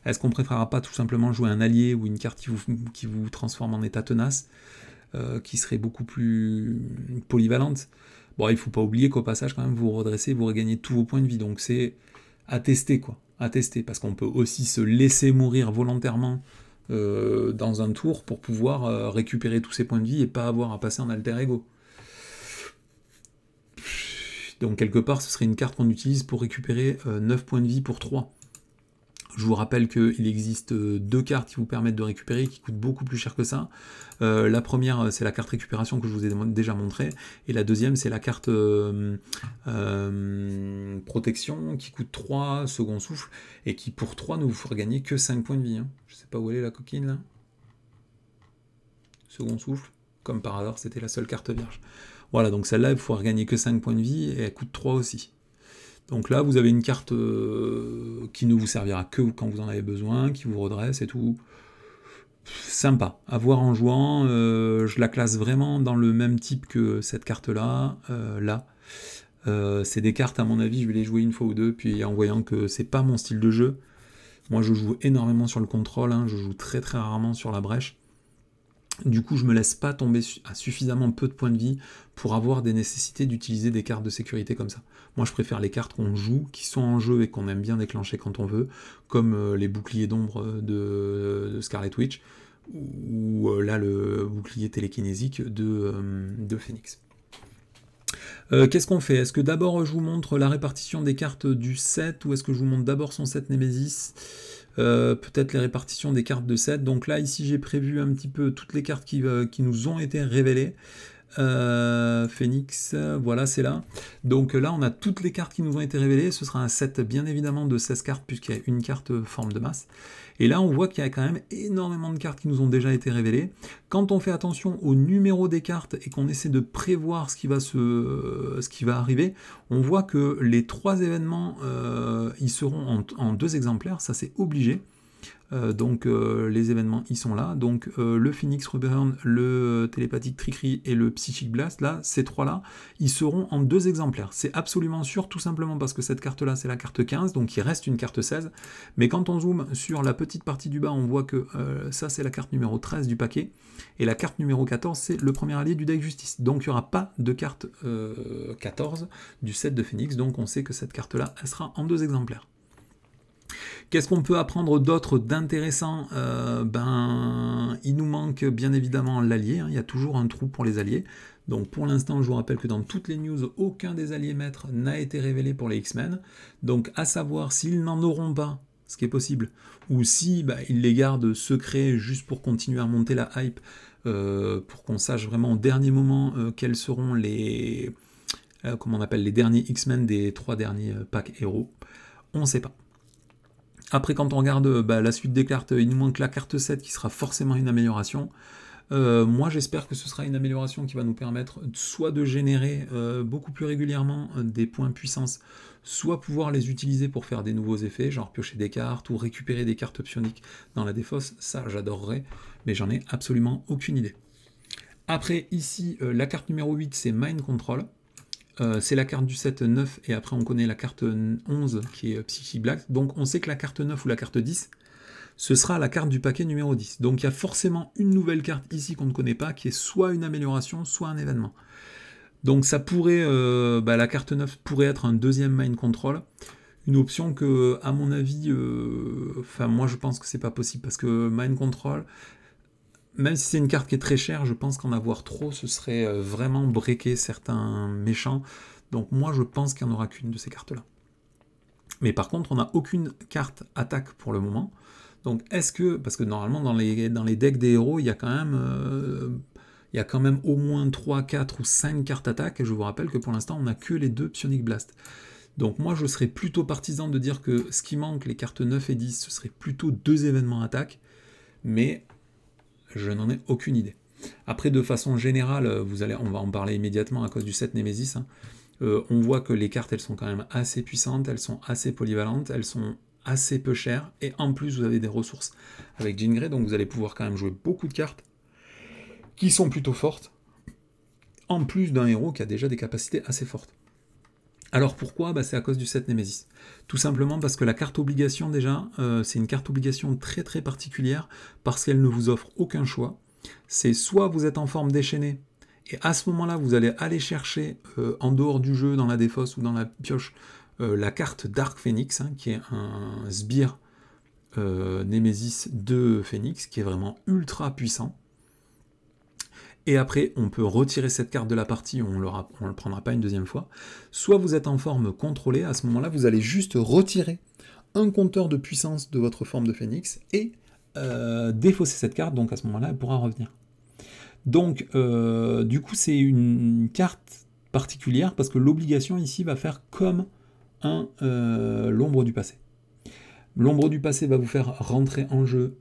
Est-ce qu'on préférera pas tout simplement jouer un allié ou une carte qui vous transforme en état tenace, qui serait beaucoup plus polyvalente? Bon, il faut pas oublier qu'au passage, quand même, vous redressez, vous regagnez tous vos points de vie. Donc c'est à tester, quoi. À tester. Parce qu'on peut aussi se laisser mourir volontairement dans un tour pour pouvoir récupérer tous ses points de vie et pas avoir à passer en alter ego. Donc quelque part, ce serait une carte qu'on utilise pour récupérer 9 points de vie pour 3. Je vous rappelle qu'il existe 2 cartes qui vous permettent de récupérer, qui coûtent beaucoup plus cher que ça. La première, c'est la carte récupération que je vous ai déjà montré, et la deuxième, c'est la carte protection, qui coûte 3 second souffle, et qui pour 3 ne vous fera gagner que 5 points de vie. Hein. Je sais pas où elle est la coquine, là. Second souffle, comme par hasard, c'était la seule carte vierge. Voilà, donc celle-là, il faut gagner que 5 points de vie, et elle coûte 3 aussi. Donc là, vous avez une carte qui ne vous servira que quand vous en avez besoin, qui vous redresse et tout. Sympa, à voir en jouant. Je la classe vraiment dans le même type que cette carte-là. C'est des cartes, à mon avis, je vais les jouer une fois ou deux, puis en voyant que c'est pas mon style de jeu. Moi, je joue énormément sur le contrôle, hein, je joue très très rarement sur la brèche. Du coup, je me laisse pas tomber à suffisamment peu de points de vie pour avoir des nécessités d'utiliser des cartes de sécurité comme ça. Moi, je préfère les cartes qu'on joue, qui sont en jeu et qu'on aime bien déclencher quand on veut, comme les boucliers d'ombre de Scarlet Witch, ou là, le bouclier télékinésique de Phoenix. Qu'est-ce qu'on fait? Est-ce que d'abord je vous montre la répartition des cartes du set, ou est-ce que je vous montre d'abord son set Nemesis? Peut-être les répartitions des cartes de set. Donc là, ici, j'ai prévu un petit peu toutes les cartes qui nous ont été révélées. Phoenix, voilà, c'est là. Donc là, on a toutes les cartes qui nous ont été révélées. Ce sera un set, bien évidemment, de 16 cartes, puisqu'il y a une carte forme de masse. Et là, on voit qu'il y a quand même énormément de cartes qui nous ont déjà été révélées. Quand on fait attention au numéro des cartes et qu'on essaie de prévoir ce qui va arriver, on voit que les 3 événements, ils seront en 2 exemplaires, ça c'est obligé. Donc les événements ils sont là, donc le Phoenix Reborn, le télépathique Trickery et le Psychic Blast, là, ces 3-là, ils seront en 2 exemplaires. C'est absolument sûr, tout simplement parce que cette carte-là, c'est la carte 15, donc il reste une carte 16, mais quand on zoome sur la petite partie du bas, on voit que ça, c'est la carte numéro 13 du paquet, et la carte numéro 14, c'est le premier allié du deck Justice. Donc il n'y aura pas de carte 14 du set de Phoenix, donc on sait que cette carte-là, elle sera en 2 exemplaires. Qu'est-ce qu'on peut apprendre d'autre d'intéressant? Il nous manque bien évidemment l'allié, hein, il y a toujours un trou pour les alliés. Donc pour l'instant, je vous rappelle que dans toutes les news, aucun des alliés maîtres n'a été révélé pour les X-Men. Donc à savoir s'ils n'en auront pas, ce qui est possible, ou si ils les gardent secrets juste pour continuer à monter la hype, pour qu'on sache vraiment au dernier moment quels seront les, comment on appelle, les derniers X-Men des 3 derniers packs héros. On ne sait pas. Après, quand on regarde la suite des cartes, il nous manque la carte 7 qui sera forcément une amélioration. Moi, j'espère que ce sera une amélioration qui va nous permettre soit de générer beaucoup plus régulièrement des points puissance, soit pouvoir les utiliser pour faire des nouveaux effets, genre piocher des cartes ou récupérer des cartes psioniques dans la défausse. Ça, j'adorerais, mais j'en ai absolument aucune idée. Après, ici, la carte numéro 8, c'est Mind Control. C'est la carte du set 9, et après on connaît la carte 11 qui est Psychic Blast. Donc on sait que la carte 9 ou la carte 10, ce sera la carte du paquet numéro 10. Donc il y a forcément une nouvelle carte ici qu'on ne connaît pas, qui est soit une amélioration, soit un événement. Donc ça pourrait, la carte 9 pourrait être un deuxième Mind Control. Une option que, à mon avis, moi je pense que c'est pas possible, parce que Mind Control, même si c'est une carte qui est très chère, je pense qu'en avoir trop, ce serait vraiment breaker certains méchants. Donc moi, je pense qu'il n'y en aura qu'une de ces cartes-là. Mais par contre, on n'a aucune carte attaque pour le moment. Donc est-ce que, parce que normalement, dans les decks des héros, il y a quand même au moins 3, 4 ou 5 cartes attaque. Et je vous rappelle que pour l'instant, on n'a que les 2 Psionic Blast. Donc moi, je serais plutôt partisan de dire que ce qui manque, les cartes 9 et 10, ce serait plutôt 2 événements attaque. Mais je n'en ai aucune idée. Après, de façon générale, on va en parler immédiatement à cause du set Nemesis. Hein. On voit que les cartes, elles sont quand même assez puissantes, elles sont assez polyvalentes, elles sont assez peu chères, et en plus, vous avez des ressources avec Jean Grey, donc vous allez pouvoir quand même jouer beaucoup de cartes qui sont plutôt fortes, en plus d'un héros qui a déjà des capacités assez fortes. Alors pourquoi? C'est à cause du set Nemesis. Tout simplement parce que la carte obligation, déjà, c'est une carte obligation très très particulière, parce qu'elle ne vous offre aucun choix. C'est soit vous êtes en forme déchaînée, et à ce moment-là, vous allez aller chercher, en dehors du jeu, dans la défausse ou dans la pioche, la carte Dark Phoenix, hein, qui est un sbire Nemesis de Phoenix, qui est vraiment ultra puissant. Et après, on peut retirer cette carte de la partie, on ne le prendra pas une deuxième fois. Soit vous êtes en forme contrôlée, à ce moment-là, vous allez juste retirer un compteur de puissance de votre forme de Phoenix et défausser cette carte, donc à ce moment-là, elle pourra revenir. Donc, du coup, c'est une carte particulière, parce que l'obligation ici va faire comme l'ombre du passé. L'ombre du passé va vous faire rentrer en jeu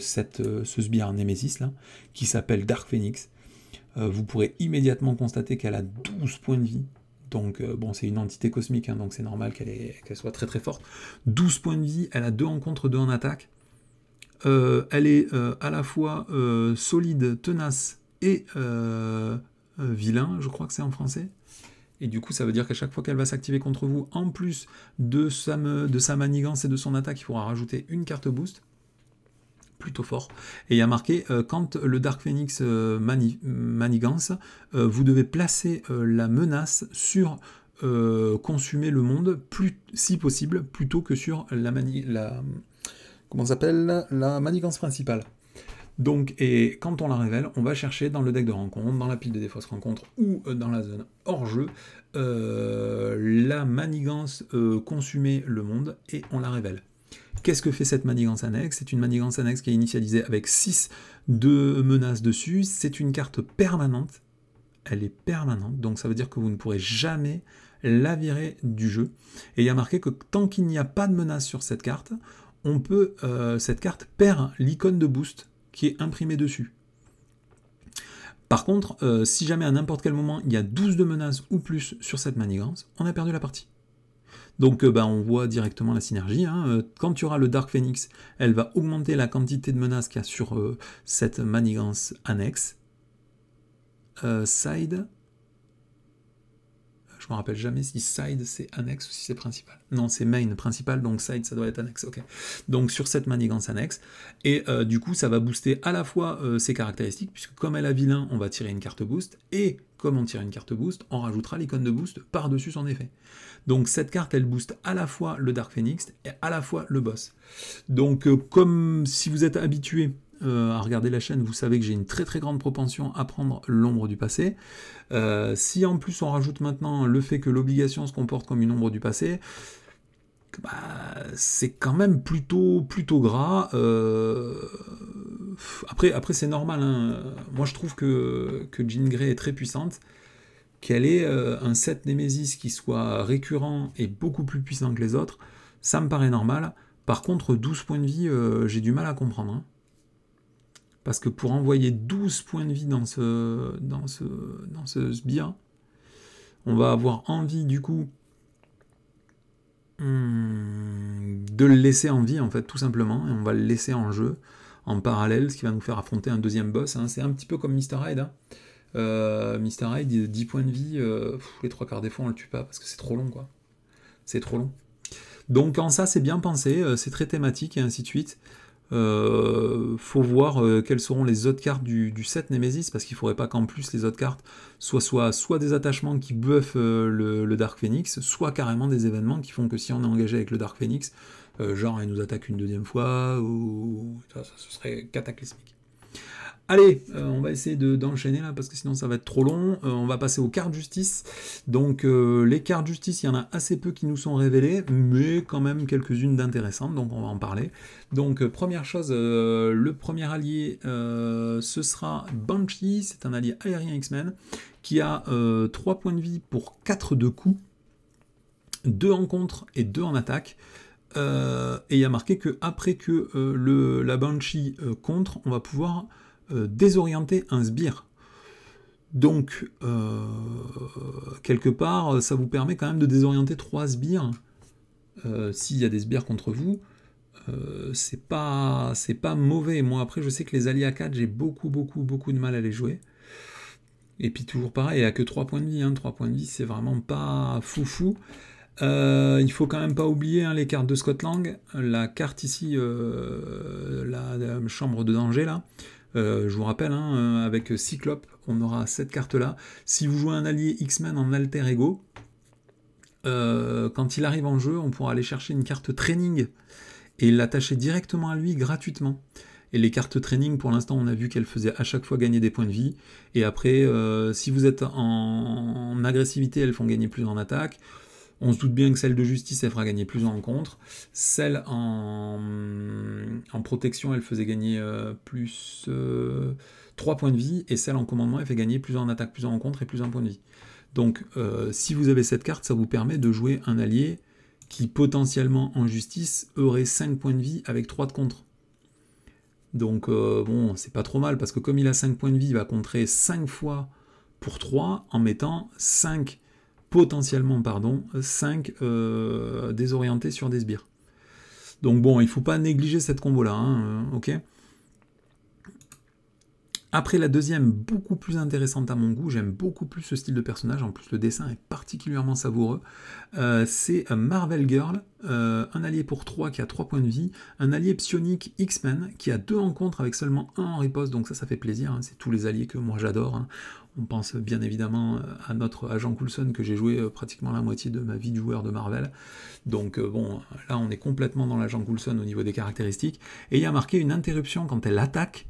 ce sbire Nemesis là, qui s'appelle Dark Phoenix. Vous pourrez immédiatement constater qu'elle a 12 points de vie. Donc, bon, c'est une entité cosmique, hein, donc c'est normal qu'elle soit très très forte. 12 points de vie, elle a 2 en contre, 2 en attaque. Elle est à la fois solide, tenace et vilain, je crois que c'est en français. Et du coup, ça veut dire qu'à chaque fois qu'elle va s'activer contre vous, en plus de sa manigance et de son attaque, il faudra rajouter une carte boost. Plutôt fort. Et il y a marqué, quand le Dark Phoenix manigance, vous devez placer la menace sur consumer le monde, si possible, plutôt que sur comment s'appelle, la manigance principale. Donc, et quand on la révèle, on va chercher dans le deck de rencontre, dans la pile de défausse rencontre ou dans la zone hors jeu, la manigance consumer le monde et on la révèle. Qu'est-ce que fait cette manigance annexe? C'est une manigance annexe qui est initialisée avec 6 de menaces dessus. C'est une carte permanente. Elle est permanente, donc ça veut dire que vous ne pourrez jamais la virer du jeu. Et il y a marqué que tant qu'il n'y a pas de menace sur cette carte, cette carte perd l'icône de boost qui est imprimée dessus. Par contre, si jamais à n'importe quel moment il y a 12 de menaces ou plus sur cette manigance, on a perdu la partie. Donc on voit directement la synergie. Hein. Quand tu auras le Dark Phoenix, elle va augmenter la quantité de menaces qu'il y a sur cette manigance annexe. Side. Je me rappelle jamais si side c'est annexe ou si c'est principal. Non, c'est main principal, donc side ça doit être annexe. Ok. Donc sur cette manigance annexe. Et du coup, ça va booster à la fois ses caractéristiques, puisque comme elle a vilain, on va tirer une carte boost. Et comme on tire une carte boost, on rajoutera l'icône de boost par-dessus son effet. Donc cette carte, elle booste à la fois le Dark Phoenix et à la fois le boss. Donc comme si vous êtes habitué à regarder la chaîne, vous savez que j'ai une très très grande propension à prendre l'ombre du passé. Si en plus on rajoute maintenant le fait que l'obligation se comporte comme une ombre du passé, c'est quand même plutôt gras. Après c'est normal. Hein. Moi je trouve que Jean Grey est très puissante. Qu'elle ait un set Nemesis qui soit récurrent et beaucoup plus puissant que les autres, ça me paraît normal. Par contre, 12 points de vie, j'ai du mal à comprendre. Hein. Parce que pour envoyer 12 points de vie dans ce sbire, on va avoir envie du coup de le laisser en vie, en fait, tout simplement, et on va le laisser en jeu, en parallèle, ce qui va nous faire affronter un deuxième boss. Hein. C'est un petit peu comme Mr. Hyde. Hein. Mr. Hyde, 10 points de vie, les 3/4 des fois on le tue pas parce que c'est trop long, quoi. C'est trop long. Donc en ça c'est bien pensé, c'est très thématique et ainsi de suite. Faut voir quelles seront les autres cartes du set Nemesis, parce qu'il ne faudrait pas qu'en plus les autres cartes soit des attachements qui buffent le Dark Phoenix, soit carrément des événements qui font que si on est engagé avec le Dark Phoenix, genre il nous attaque une deuxième fois, ou ça ce serait cataclysmique. Allez, on va essayer d'enchaîner là, parce que sinon ça va être trop long. On va passer aux cartes justice. Donc les cartes justice, il y en a assez peu qui nous sont révélées, mais quand même quelques-unes d'intéressantes, donc on va en parler. Donc première chose, le premier allié, ce sera Banshee, c'est un allié aérien X-Men, qui a 3 points de vie pour 4 de coups, 2 en contre et 2 en attaque. Et il y a marqué que après que la Banshee contre, on va pouvoir désorienter un sbire. Donc, quelque part, ça vous permet quand même de désorienter 3 sbires. S'il y a des sbires contre vous, c'est pas mauvais. Moi, après, je sais que les alliés à 4, j'ai beaucoup de mal à les jouer. Et puis, toujours pareil, il n'y a que 3 points de vie. Hein. 3 points de vie, c'est vraiment pas foufou. Il faut quand même pas oublier hein, les cartes de Scott Lang. La carte ici, la chambre de danger, là. Je vous rappelle, hein, avec Cyclope, on aura cette carte-là. Si vous jouez un allié X-Men en alter ego, quand il arrive en jeu, on pourra aller chercher une carte training et l'attacher directement à lui gratuitement. Et les cartes training, pour l'instant, on a vu qu'elles faisaient à chaque fois gagner des points de vie. Et après, si vous êtes en agressivité, elles font gagner plus en attaque. On se doute bien que celle de justice, elle fera gagner plus en contre. Celle en protection, elle faisait gagner plus 3 points de vie. Et celle en commandement, elle fait gagner plus en attaque, plus en contre et plus 1 point de vie. Donc, si vous avez cette carte, ça vous permet de jouer un allié qui, potentiellement, en justice, aurait 5 points de vie avec 3 de contre. Donc, bon, c'est pas trop mal, parce que comme il a 5 points de vie, il va contrer 5 fois pour 3, en mettant 5 potentiellement, pardon, 5 désorientés sur des sbires. Donc bon, il ne faut pas négliger cette combo-là, hein, ok. Après la deuxième, beaucoup plus intéressante à mon goût, j'aime beaucoup plus ce style de personnage, en plus le dessin est particulièrement savoureux, c'est Marvel Girl, un allié pour 3 qui a 3 points de vie, un allié psionique X-Men qui a 2 rencontres avec seulement 1 en riposte, donc ça fait plaisir, hein, c'est tous les alliés que moi j'adore, hein. On pense bien évidemment à notre agent Coulson que j'ai joué pratiquement la moitié de ma vie de joueur de Marvel, donc bon, là on est complètement dans l'agent Coulson au niveau des caractéristiques, et il y a marqué une interruption quand elle attaque.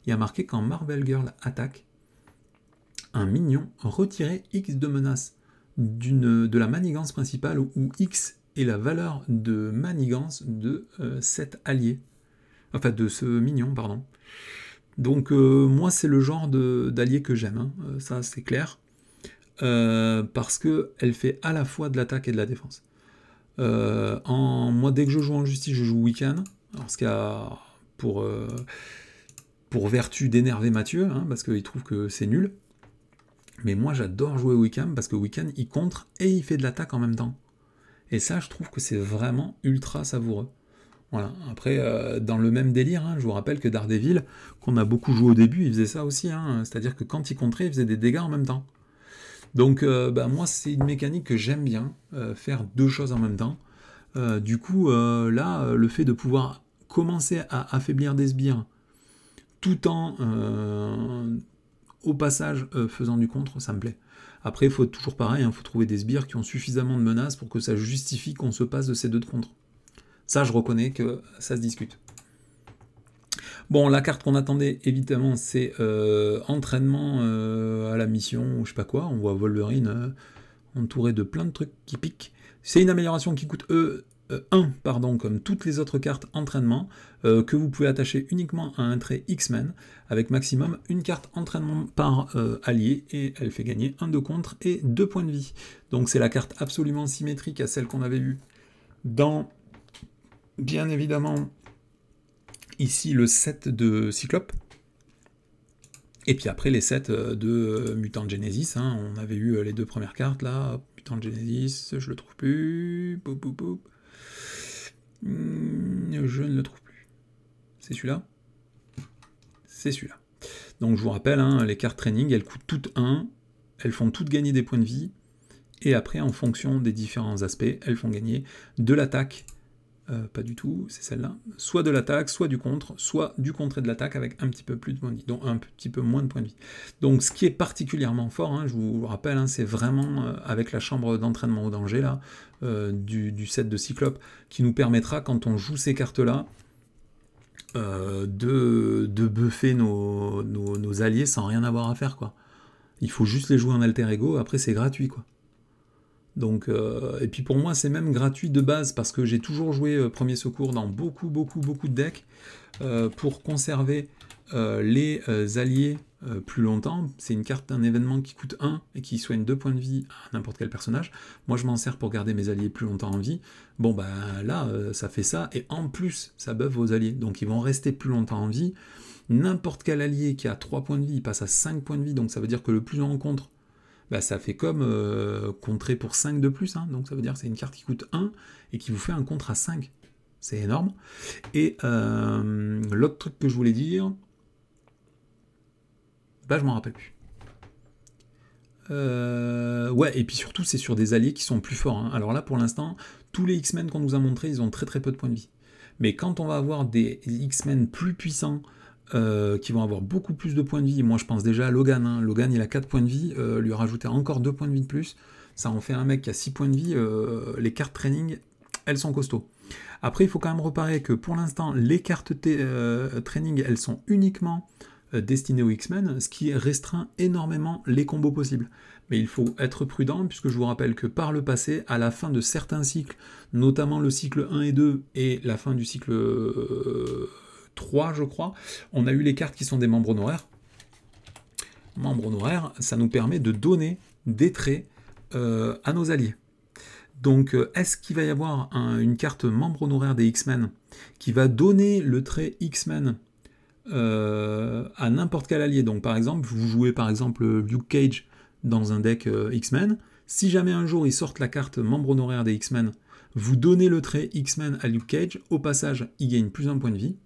Il y a marqué quand Marvel Girl attaque, un minion retirait X de menace de la manigance principale où X est la valeur de manigance de cet allié. Enfin, de ce minion, pardon. Donc, moi, c'est le genre d'allié que j'aime, hein. Ça c'est clair. Parce qu'elle fait à la fois de l'attaque et de la défense. Moi, dès que je joue en justice, je joue Wiccan. Alors, ce qu'il y a pour vertu d'énerver Mathieu, hein, parce qu'il trouve que c'est nul. Mais moi, j'adore jouer Wiccan, parce que Wiccan, il contre et il fait de l'attaque en même temps. Et ça, je trouve que c'est vraiment ultra savoureux. Voilà. Après, dans le même délire, hein, je vous rappelle que Daredevil, qu'on a beaucoup joué au début, il faisait ça aussi. Hein, c'est-à-dire que quand il contrait, il faisait des dégâts en même temps. Donc, moi, c'est une mécanique que j'aime bien, faire 2 choses en même temps. Du coup, là, le fait de pouvoir commencer à affaiblir des sbires, tout en, au passage, faisant du contre, ça me plaît. Après, il faut toujours pareil, il faut trouver des sbires qui ont suffisamment de menaces pour que ça justifie qu'on se passe de ces 2 de contre. Ça, je reconnais que ça se discute. Bon, la carte qu'on attendait, évidemment, c'est entraînement à la mission, ou je sais pas quoi. On voit Wolverine entouré de plein de trucs qui piquent. C'est une amélioration qui coûte 1, comme toutes les autres cartes entraînement, que vous pouvez attacher uniquement à un trait X-Men, avec maximum une carte entraînement par allié, et elle fait gagner 1 de contre et 2 points de vie. Donc c'est la carte absolument symétrique à celle qu'on avait vue dans, bien évidemment, ici le set de Cyclope, et puis après les sets de Mutant Genesis, hein, on avait eu les 2 premières cartes là, Mutant Genesis, je le trouve plus, je ne le trouve plus. C'est celui-là ? C'est celui-là. Donc je vous rappelle, hein, les cartes training, elles coûtent toutes 1, elles font toutes gagner des points de vie, et après, en fonction des différents aspects, elles font gagner de l'attaque, pas du tout, c'est celle-là, soit de l'attaque, soit du contre et de l'attaque avec un petit peu plus de points de vie, donc un petit peu moins de points de vie. Donc ce qui est particulièrement fort, hein, je vous rappelle, hein, c'est vraiment avec la chambre d'entraînement au danger, là, du set de Cyclope, qui nous permettra, quand on joue ces cartes-là, de buffer nos alliés sans rien avoir à faire, quoi. Il faut juste les jouer en alter ego, après c'est gratuit, quoi. Donc, et puis pour moi, c'est même gratuit de base, parce que j'ai toujours joué premier secours dans beaucoup de decks, pour conserver les alliés plus longtemps. C'est une carte d'un événement qui coûte 1 et qui soigne 2 points de vie à n'importe quel personnage. Moi, je m'en sers pour garder mes alliés plus longtemps en vie. Bon, bah là, ça fait ça, et en plus, ça buff vos alliés. Donc, ils vont rester plus longtemps en vie. N'importe quel allié qui a 3 points de vie, il passe à 5 points de vie, donc ça veut dire que le plus on rencontre, bah, ça fait comme contrer pour 5 de plus, hein, donc ça veut dire que c'est une carte qui coûte 1 et qui vous fait un contre à 5. C'est énorme. Et l'autre truc que je voulais dire, bah je m'en rappelle plus. Ouais, et puis surtout, c'est sur des alliés qui sont plus forts, hein. Alors là, pour l'instant, tous les X-Men qu'on nous a montrés, ils ont très peu de points de vie. Mais quand on va avoir des X-Men plus puissants, qui vont avoir beaucoup plus de points de vie, moi je pense déjà à Logan, hein. Logan il a 4 points de vie, lui rajouter encore 2 points de vie de plus, ça en fait un mec qui a 6 points de vie, les cartes training, elles sont costauds. Après il faut quand même reparer que pour l'instant les cartes training, elles sont uniquement destinées aux X-Men, ce qui restreint énormément les combos possibles. Mais il faut être prudent, puisque je vous rappelle que par le passé, à la fin de certains cycles, notamment le cycle 1 et 2, et la fin du cycle 3, je crois, on a eu les cartes qui sont des membres honoraires. Membres honoraires, ça nous permet de donner des traits à nos alliés. Donc, est-ce qu'il va y avoir une carte membre honoraire des X-Men qui va donner le trait X-Men à n'importe quel allié? Donc, par exemple, vous jouez par exemple Luke Cage dans un deck X-Men. Si jamais un jour ils sortent la carte membre honoraire des X-Men, vous donnez le trait X-Men à Luke Cage, au passage, il gagne plus un point de vie.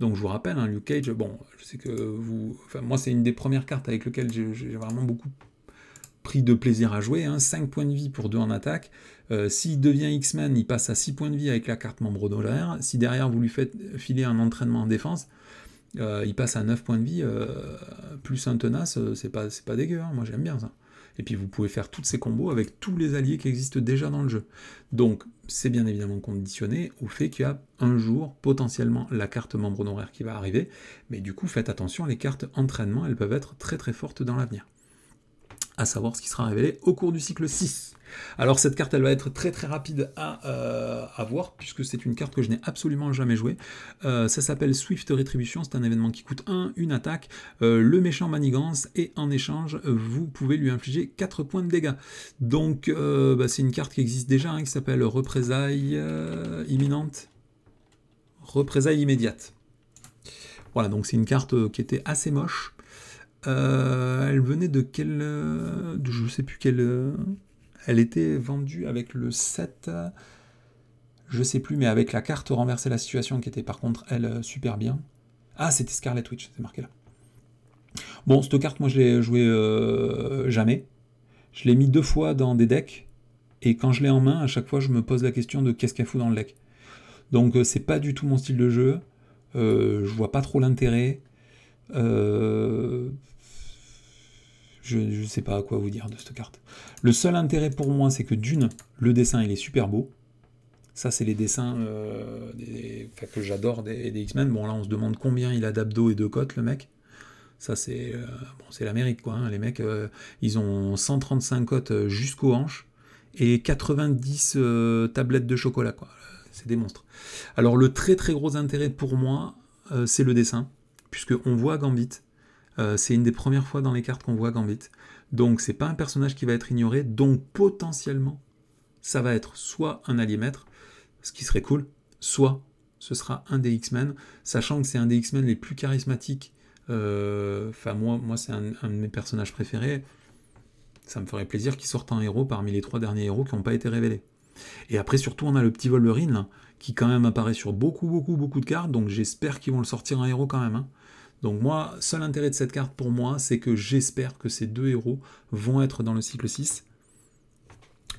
Donc je vous rappelle, hein, Luke Cage, bon, je sais que vous... Enfin, moi, c'est une des premières cartes avec lesquelles j'ai vraiment beaucoup pris de plaisir à jouer, hein, 5 points de vie pour 2 en attaque. S'il devient X-Men, il passe à 6 points de vie avec la carte membre honoraire. Si derrière vous lui faites filer un entraînement en défense, il passe à 9 points de vie, plus un tenace, c'est pas dégueu, hein, moi j'aime bien ça. Et puis vous pouvez faire tous ces combos avec tous les alliés qui existent déjà dans le jeu. Donc c'est bien évidemment conditionné au fait qu'il y a un jour potentiellement la carte membre honoraire qui va arriver, mais du coup faites attention, les cartes entraînement, elles peuvent être très très fortes dans l'avenir. À savoir ce qui sera révélé au cours du cycle 6. Alors cette carte, elle va être très très rapide à voir, puisque c'est une carte que je n'ai absolument jamais jouée. Ça s'appelle Swift Rétribution, c'est un événement qui coûte 1, une attaque, le méchant manigance, et en échange, vous pouvez lui infliger 4 points de dégâts. Donc c'est une carte qui existe déjà, hein, qui s'appelle Représailles imminente, Représailles immédiate. Voilà, donc c'est une carte qui était assez moche. Elle venait de quelle... je sais plus quelle... elle était vendue avec le 7... je sais plus, mais avec la carte renverser la situation qui était par contre, elle, super bien. Ah, c'était Scarlet Witch, c'est marqué là. Bon, cette carte, moi je l'ai jouée jamais. Je l'ai mis 2 fois dans des decks, et quand je l'ai en main, à chaque fois je me pose la question de qu'est-ce qu'elle fout dans le deck. Donc c'est pas du tout mon style de jeu. Je vois pas trop l'intérêt. Je ne sais pas à quoi vous dire de cette carte. Le seul intérêt pour moi, c'est que d'une, le dessin, il est super beau. Ça, c'est les dessins que j'adore des X-Men. Bon, là, on se demande combien il a d'abdos et de côtes, le mec. Ça, c'est l'Amérique, quoi. Hein. Les mecs, ils ont 135 côtes jusqu'aux hanches et 90 tablettes de chocolat, quoi. C'est des monstres. Alors, le très très gros intérêt pour moi, c'est le dessin, puisqu'on voit Gambit. C'est une des premières fois dans les cartes qu'on voit Gambit. Donc c'est pas un personnage qui va être ignoré, donc potentiellement ça va être soit un allié maître, ce qui serait cool, soit ce sera un des X-Men, sachant que c'est un des X-Men les plus charismatiques. Moi c'est un de mes personnages préférés. Ça me ferait plaisir qu'il sorte un héros parmi les 3 derniers héros qui n'ont pas été révélés. Et après surtout on a le petit Wolverine là, qui quand même apparaît sur beaucoup de cartes, donc j'espère qu'ils vont le sortir un héros quand même. Hein. Donc moi, seul intérêt de cette carte pour moi, c'est que j'espère que ces 2 héros vont être dans le cycle 6.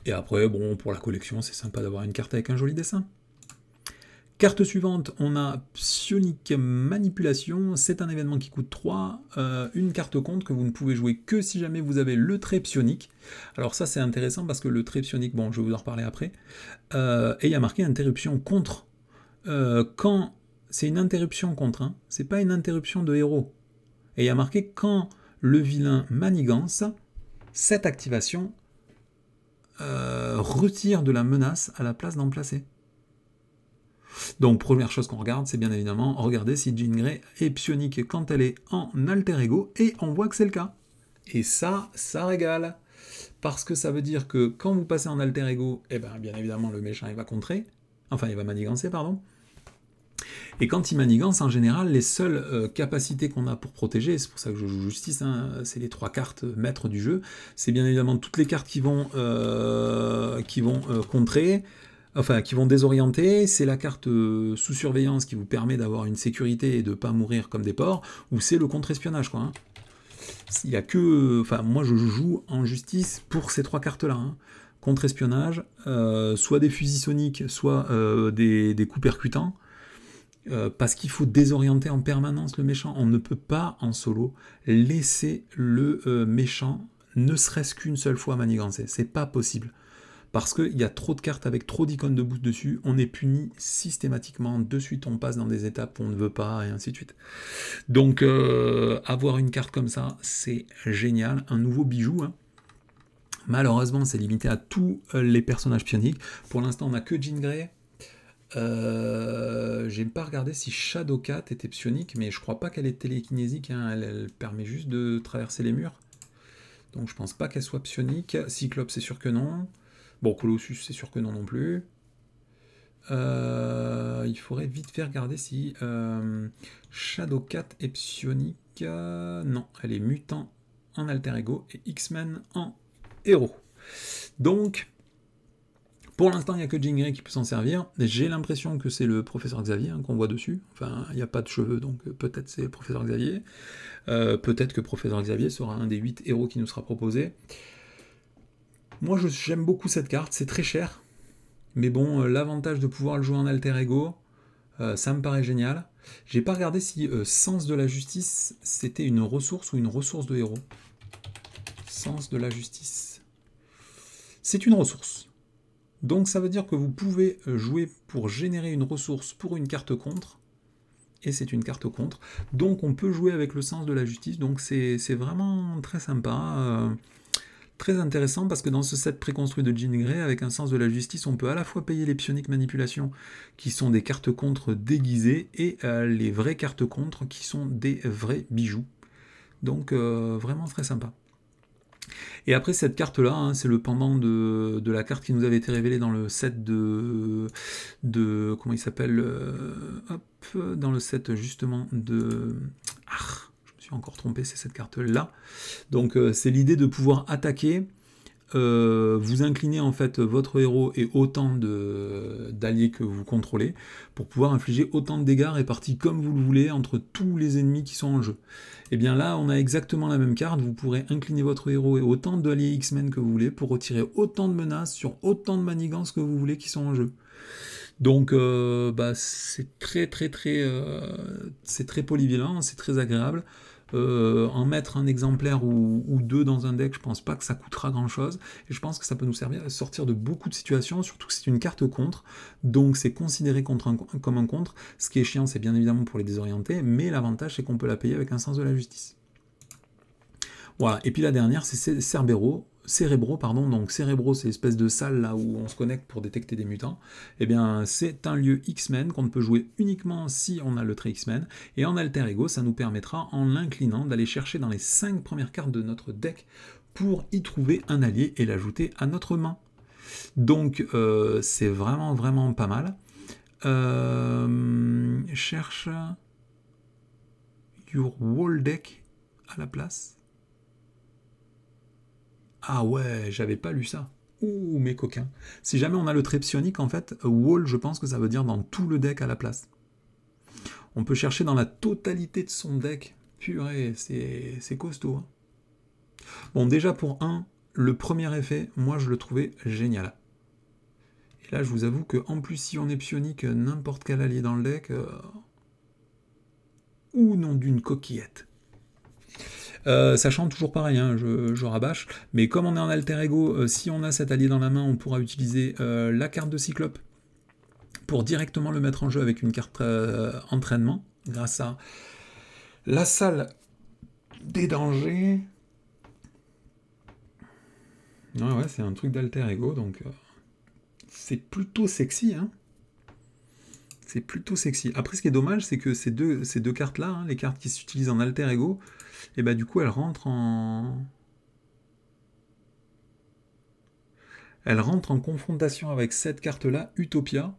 Et après, bon, pour la collection, c'est sympa d'avoir une carte avec un joli dessin. Carte suivante, on a Psionic Manipulation. C'est un événement qui coûte 3, une carte contre que vous ne pouvez jouer que si jamais vous avez le trait psionique. Alors ça, c'est intéressant parce que le trait psionique, bon, je vais vous en reparler après. Et il y a marqué interruption contre. Quand c'est une interruption contre, hein, c'est pas une interruption de héros. Et il y a marqué quand le vilain manigance, cette activation retire de la menace à la place d'en placer. Donc première chose qu'on regarde, c'est bien évidemment regarder si Jean Grey est psionique quand elle est en alter ego, et on voit que c'est le cas. Et ça régale. Parce que ça veut dire que quand vous passez en alter ego, eh ben, bien évidemment le méchant il va contrer, enfin il va manigancer, pardon. Et quand il manigance, en général, les seules capacités qu'on a pour protéger, c'est pour ça que je joue justice, hein, c'est les 3 cartes maîtres du jeu, c'est bien évidemment toutes les cartes qui vont contrer, enfin qui vont désorienter, c'est la carte sous surveillance qui vous permet d'avoir une sécurité et de ne pas mourir comme des porcs, ou c'est le contre-espionnage, quoi. Hein. Il y a que... Enfin, moi je joue en justice pour ces 3 cartes-là. Hein. Contre-espionnage, soit des fusils soniques, soit des coups percutants. Parce qu'il faut désorienter en permanence le méchant. On ne peut pas, en solo, laisser le méchant ne serait-ce qu'une seule fois manigancer. C'est pas possible. Parce qu'il y a trop de cartes avec trop d'icônes de boost dessus, on est puni systématiquement. De suite, on passe dans des étapes qu'on ne veut pas, et ainsi de suite. Donc, avoir une carte comme ça, c'est génial. Un nouveau bijou, hein. Malheureusement, c'est limité à tous les personnages psioniques. Pour l'instant, on n'a que Jean Grey. J'ai pas regardé si Shadowcat était psionique, mais je crois pas qu'elle est télékinésique, hein. Elle permet juste de traverser les murs. Donc je pense pas qu'elle soit psionique. Cyclope, c'est sûr que non. Bon, Colossus, c'est sûr que non non plus. Il faudrait vite faire regarder si Shadowcat est psionique. Non, elle est mutant en alter ego et X-Men en héros. Donc, pour l'instant, il n'y a que Jean Grey qui peut s'en servir. J'ai l'impression que c'est le professeur Xavier qu'on voit dessus. Enfin, il n'y a pas de cheveux, donc peut-être c'est le professeur Xavier. Peut-être que professeur Xavier sera un des 8 héros qui nous sera proposé. Moi, j'aime beaucoup cette carte, c'est très cher. Mais bon, l'avantage de pouvoir le jouer en alter ego, ça me paraît génial. J'ai pas regardé si Sens de la Justice, c'était une ressource ou une ressource de héros. Sens de la Justice. C'est une ressource. Donc ça veut dire que vous pouvez jouer pour générer une ressource pour une carte contre, et c'est une carte contre. Donc on peut jouer avec le Sens de la Justice, donc c'est vraiment très sympa, très intéressant, parce que dans ce set préconstruit de Jean Grey, avec un Sens de la Justice, on peut à la fois payer les psioniques manipulations, qui sont des cartes contre déguisées, et les vraies cartes contre, qui sont des vrais bijoux. Donc vraiment très sympa. Et après cette carte-là, hein, c'est le pendant de la carte qui nous avait été révélée dans le set de comment il s'appelle, dans le set justement de... Ah, je me suis encore trompé, c'est cette carte-là. Donc c'est l'idée de pouvoir attaquer, vous inclinez en fait votre héros et autant d'alliés que vous contrôlez, pour pouvoir infliger autant de dégâts répartis comme vous le voulez entre tous les ennemis qui sont en jeu. Et bien là, on a exactement la même carte, vous pourrez incliner votre héros et autant d'alliés X-Men que vous voulez, pour retirer autant de menaces sur autant de manigances que vous voulez qui sont en jeu. Donc c'est très polyvalent, c'est très agréable. En mettre un exemplaire ou deux dans un deck, je pense pas que ça coûtera grand chose, et je pense que ça peut nous servir à sortir de beaucoup de situations, surtout que c'est une carte contre, donc c'est considéré comme un contre. Ce qui est chiant, c'est bien évidemment pour les désorienter, mais l'avantage c'est qu'on peut la payer avec un Sens de la Justice. Voilà, et puis la dernière c'est Cérébro, donc Cérébro c'est l'espèce de salle là où on se connecte pour détecter des mutants. Et bien c'est un lieu X-Men qu'on ne peut jouer uniquement si on a le trait X-Men, et en alter ego ça nous permettra en l'inclinant d'aller chercher dans les 5 premières cartes de notre deck pour y trouver un allié et l'ajouter à notre main. Donc c'est vraiment pas mal. Cherche Your Wall Deck à la place. Ah ouais, j'avais pas lu ça. Ouh, mes coquins. Si jamais on a le trait psionique, en fait, wall, je pense que ça veut dire dans tout le deck à la place. On peut chercher dans la totalité de son deck. Purée, c'est costaud. Hein. Bon, déjà pour le premier effet, moi je le trouvais génial. Et là, je vous avoue que en plus, si on est psionique, n'importe quel allié dans le deck... ou non d'une coquillette. Sachant toujours pareil, hein, je rabâche, mais comme on est en alter ego, si on a cet allié dans la main, on pourra utiliser la carte de Cyclope pour directement le mettre en jeu avec une carte entraînement, grâce à la salle des dangers. Ouais, c'est un truc d'alter ego, donc c'est plutôt sexy, hein. C'est plutôt sexy. Après, ce qui est dommage, c'est que ces deux cartes-là, hein, les cartes qui s'utilisent en alter ego, et bah du coup, elles rentrent en confrontation avec cette carte-là, Utopia,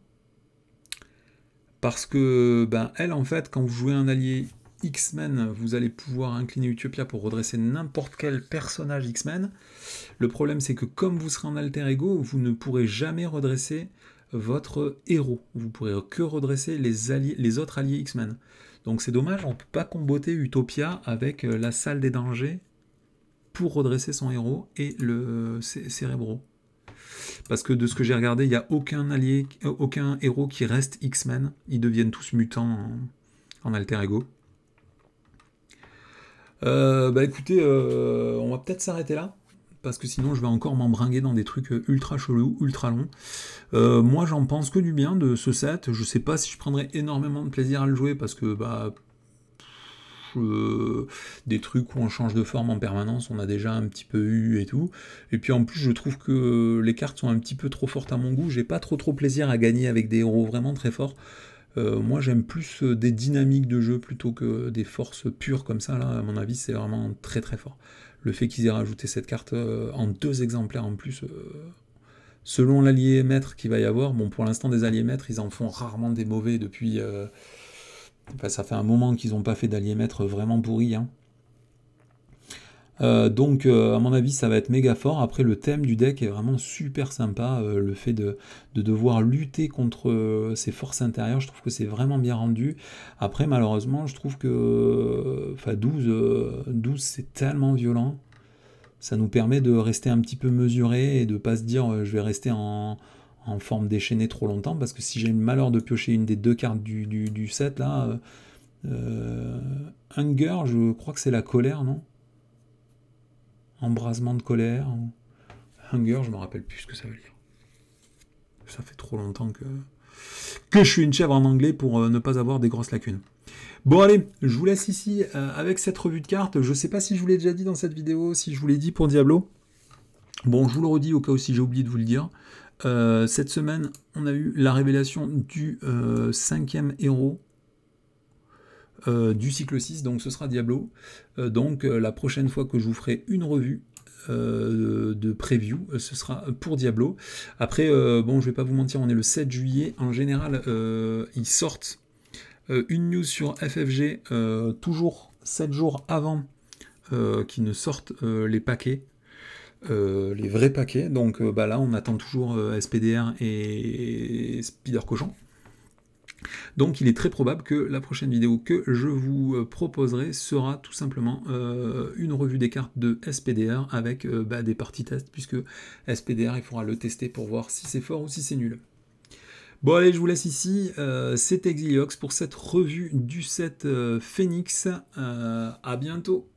parce que, elle, en fait, quand vous jouez un allié X-Men, vous allez pouvoir incliner Utopia pour redresser n'importe quel personnage X-Men. Le problème, c'est que comme vous serez en alter ego, vous ne pourrez jamais redresser votre héros. Vous pourrez que redresser les autres alliés X-Men. Donc c'est dommage, on ne peut pas comboter Utopia avec la salle des dangers pour redresser son héros et le Cérébro. Parce que de ce que j'ai regardé, il n'y a aucun héros qui reste X-Men. Ils deviennent tous mutants en alter ego. Écoutez, on va peut-être s'arrêter là, parce que sinon je vais encore m'embringuer dans des trucs ultra chelous, ultra longs. Moi j'en pense que du bien de ce set. Je sais pas si je prendrai énormément de plaisir à le jouer, parce que des trucs où on change de forme en permanence, on a déjà un petit peu eu et tout. Et puis en plus je trouve que les cartes sont un petit peu trop fortes à mon goût. J'ai pas trop plaisir à gagner avec des héros vraiment très forts. Moi j'aime plus des dynamiques de jeu plutôt que des forces pures comme ça, là à mon avis c'est vraiment très fort. Le fait qu'ils aient rajouté cette carte en 2 exemplaires en plus, selon l'allié maître qu'il va y avoir, bon pour l'instant des alliés maîtres ils en font rarement des mauvais depuis... ça fait un moment qu'ils n'ont pas fait d'alliés maîtres vraiment pourris. Hein. Donc à mon avis ça va être méga fort. Après le thème du deck est vraiment super sympa, le fait de devoir lutter contre ses forces intérieures, je trouve que c'est vraiment bien rendu. Après malheureusement je trouve que 12 c'est tellement violent, ça nous permet de rester un petit peu mesuré et de pas se dire je vais rester en forme déchaînée trop longtemps, parce que si j'ai le malheur de piocher une des deux cartes du set là, Hunger, je crois que c'est la colère, non? Embrasement de colère. Hunger, je me rappelle plus ce que ça veut dire. Ça fait trop longtemps que je suis une chèvre en anglais pour ne pas avoir des grosses lacunes. Bon allez, je vous laisse ici avec cette revue de cartes. Je sais pas si je vous l'ai déjà dit dans cette vidéo, si je vous l'ai dit pour Diablo. Bon, je vous le redis au cas où si j'ai oublié de vous le dire. Cette semaine, on a eu la révélation du 5e héros du cycle 6, donc ce sera Diablo. Donc la prochaine fois que je vous ferai une revue de preview, ce sera pour Diablo. Après, bon, je vais pas vous mentir, on est le 7 juillet. En général, ils sortent une news sur FFG toujours 7 jours avant qu'ils ne sortent les paquets. Les vrais paquets, donc là on attend toujours SPDR et Spider Cochon. Donc il est très probable que la prochaine vidéo que je vous proposerai sera tout simplement une revue des cartes de SPDR avec des parties tests, puisque SPDR il faudra le tester pour voir si c'est fort ou si c'est nul. Bon allez, je vous laisse ici, c'est Exiliox pour cette revue du set Phoenix, à bientôt.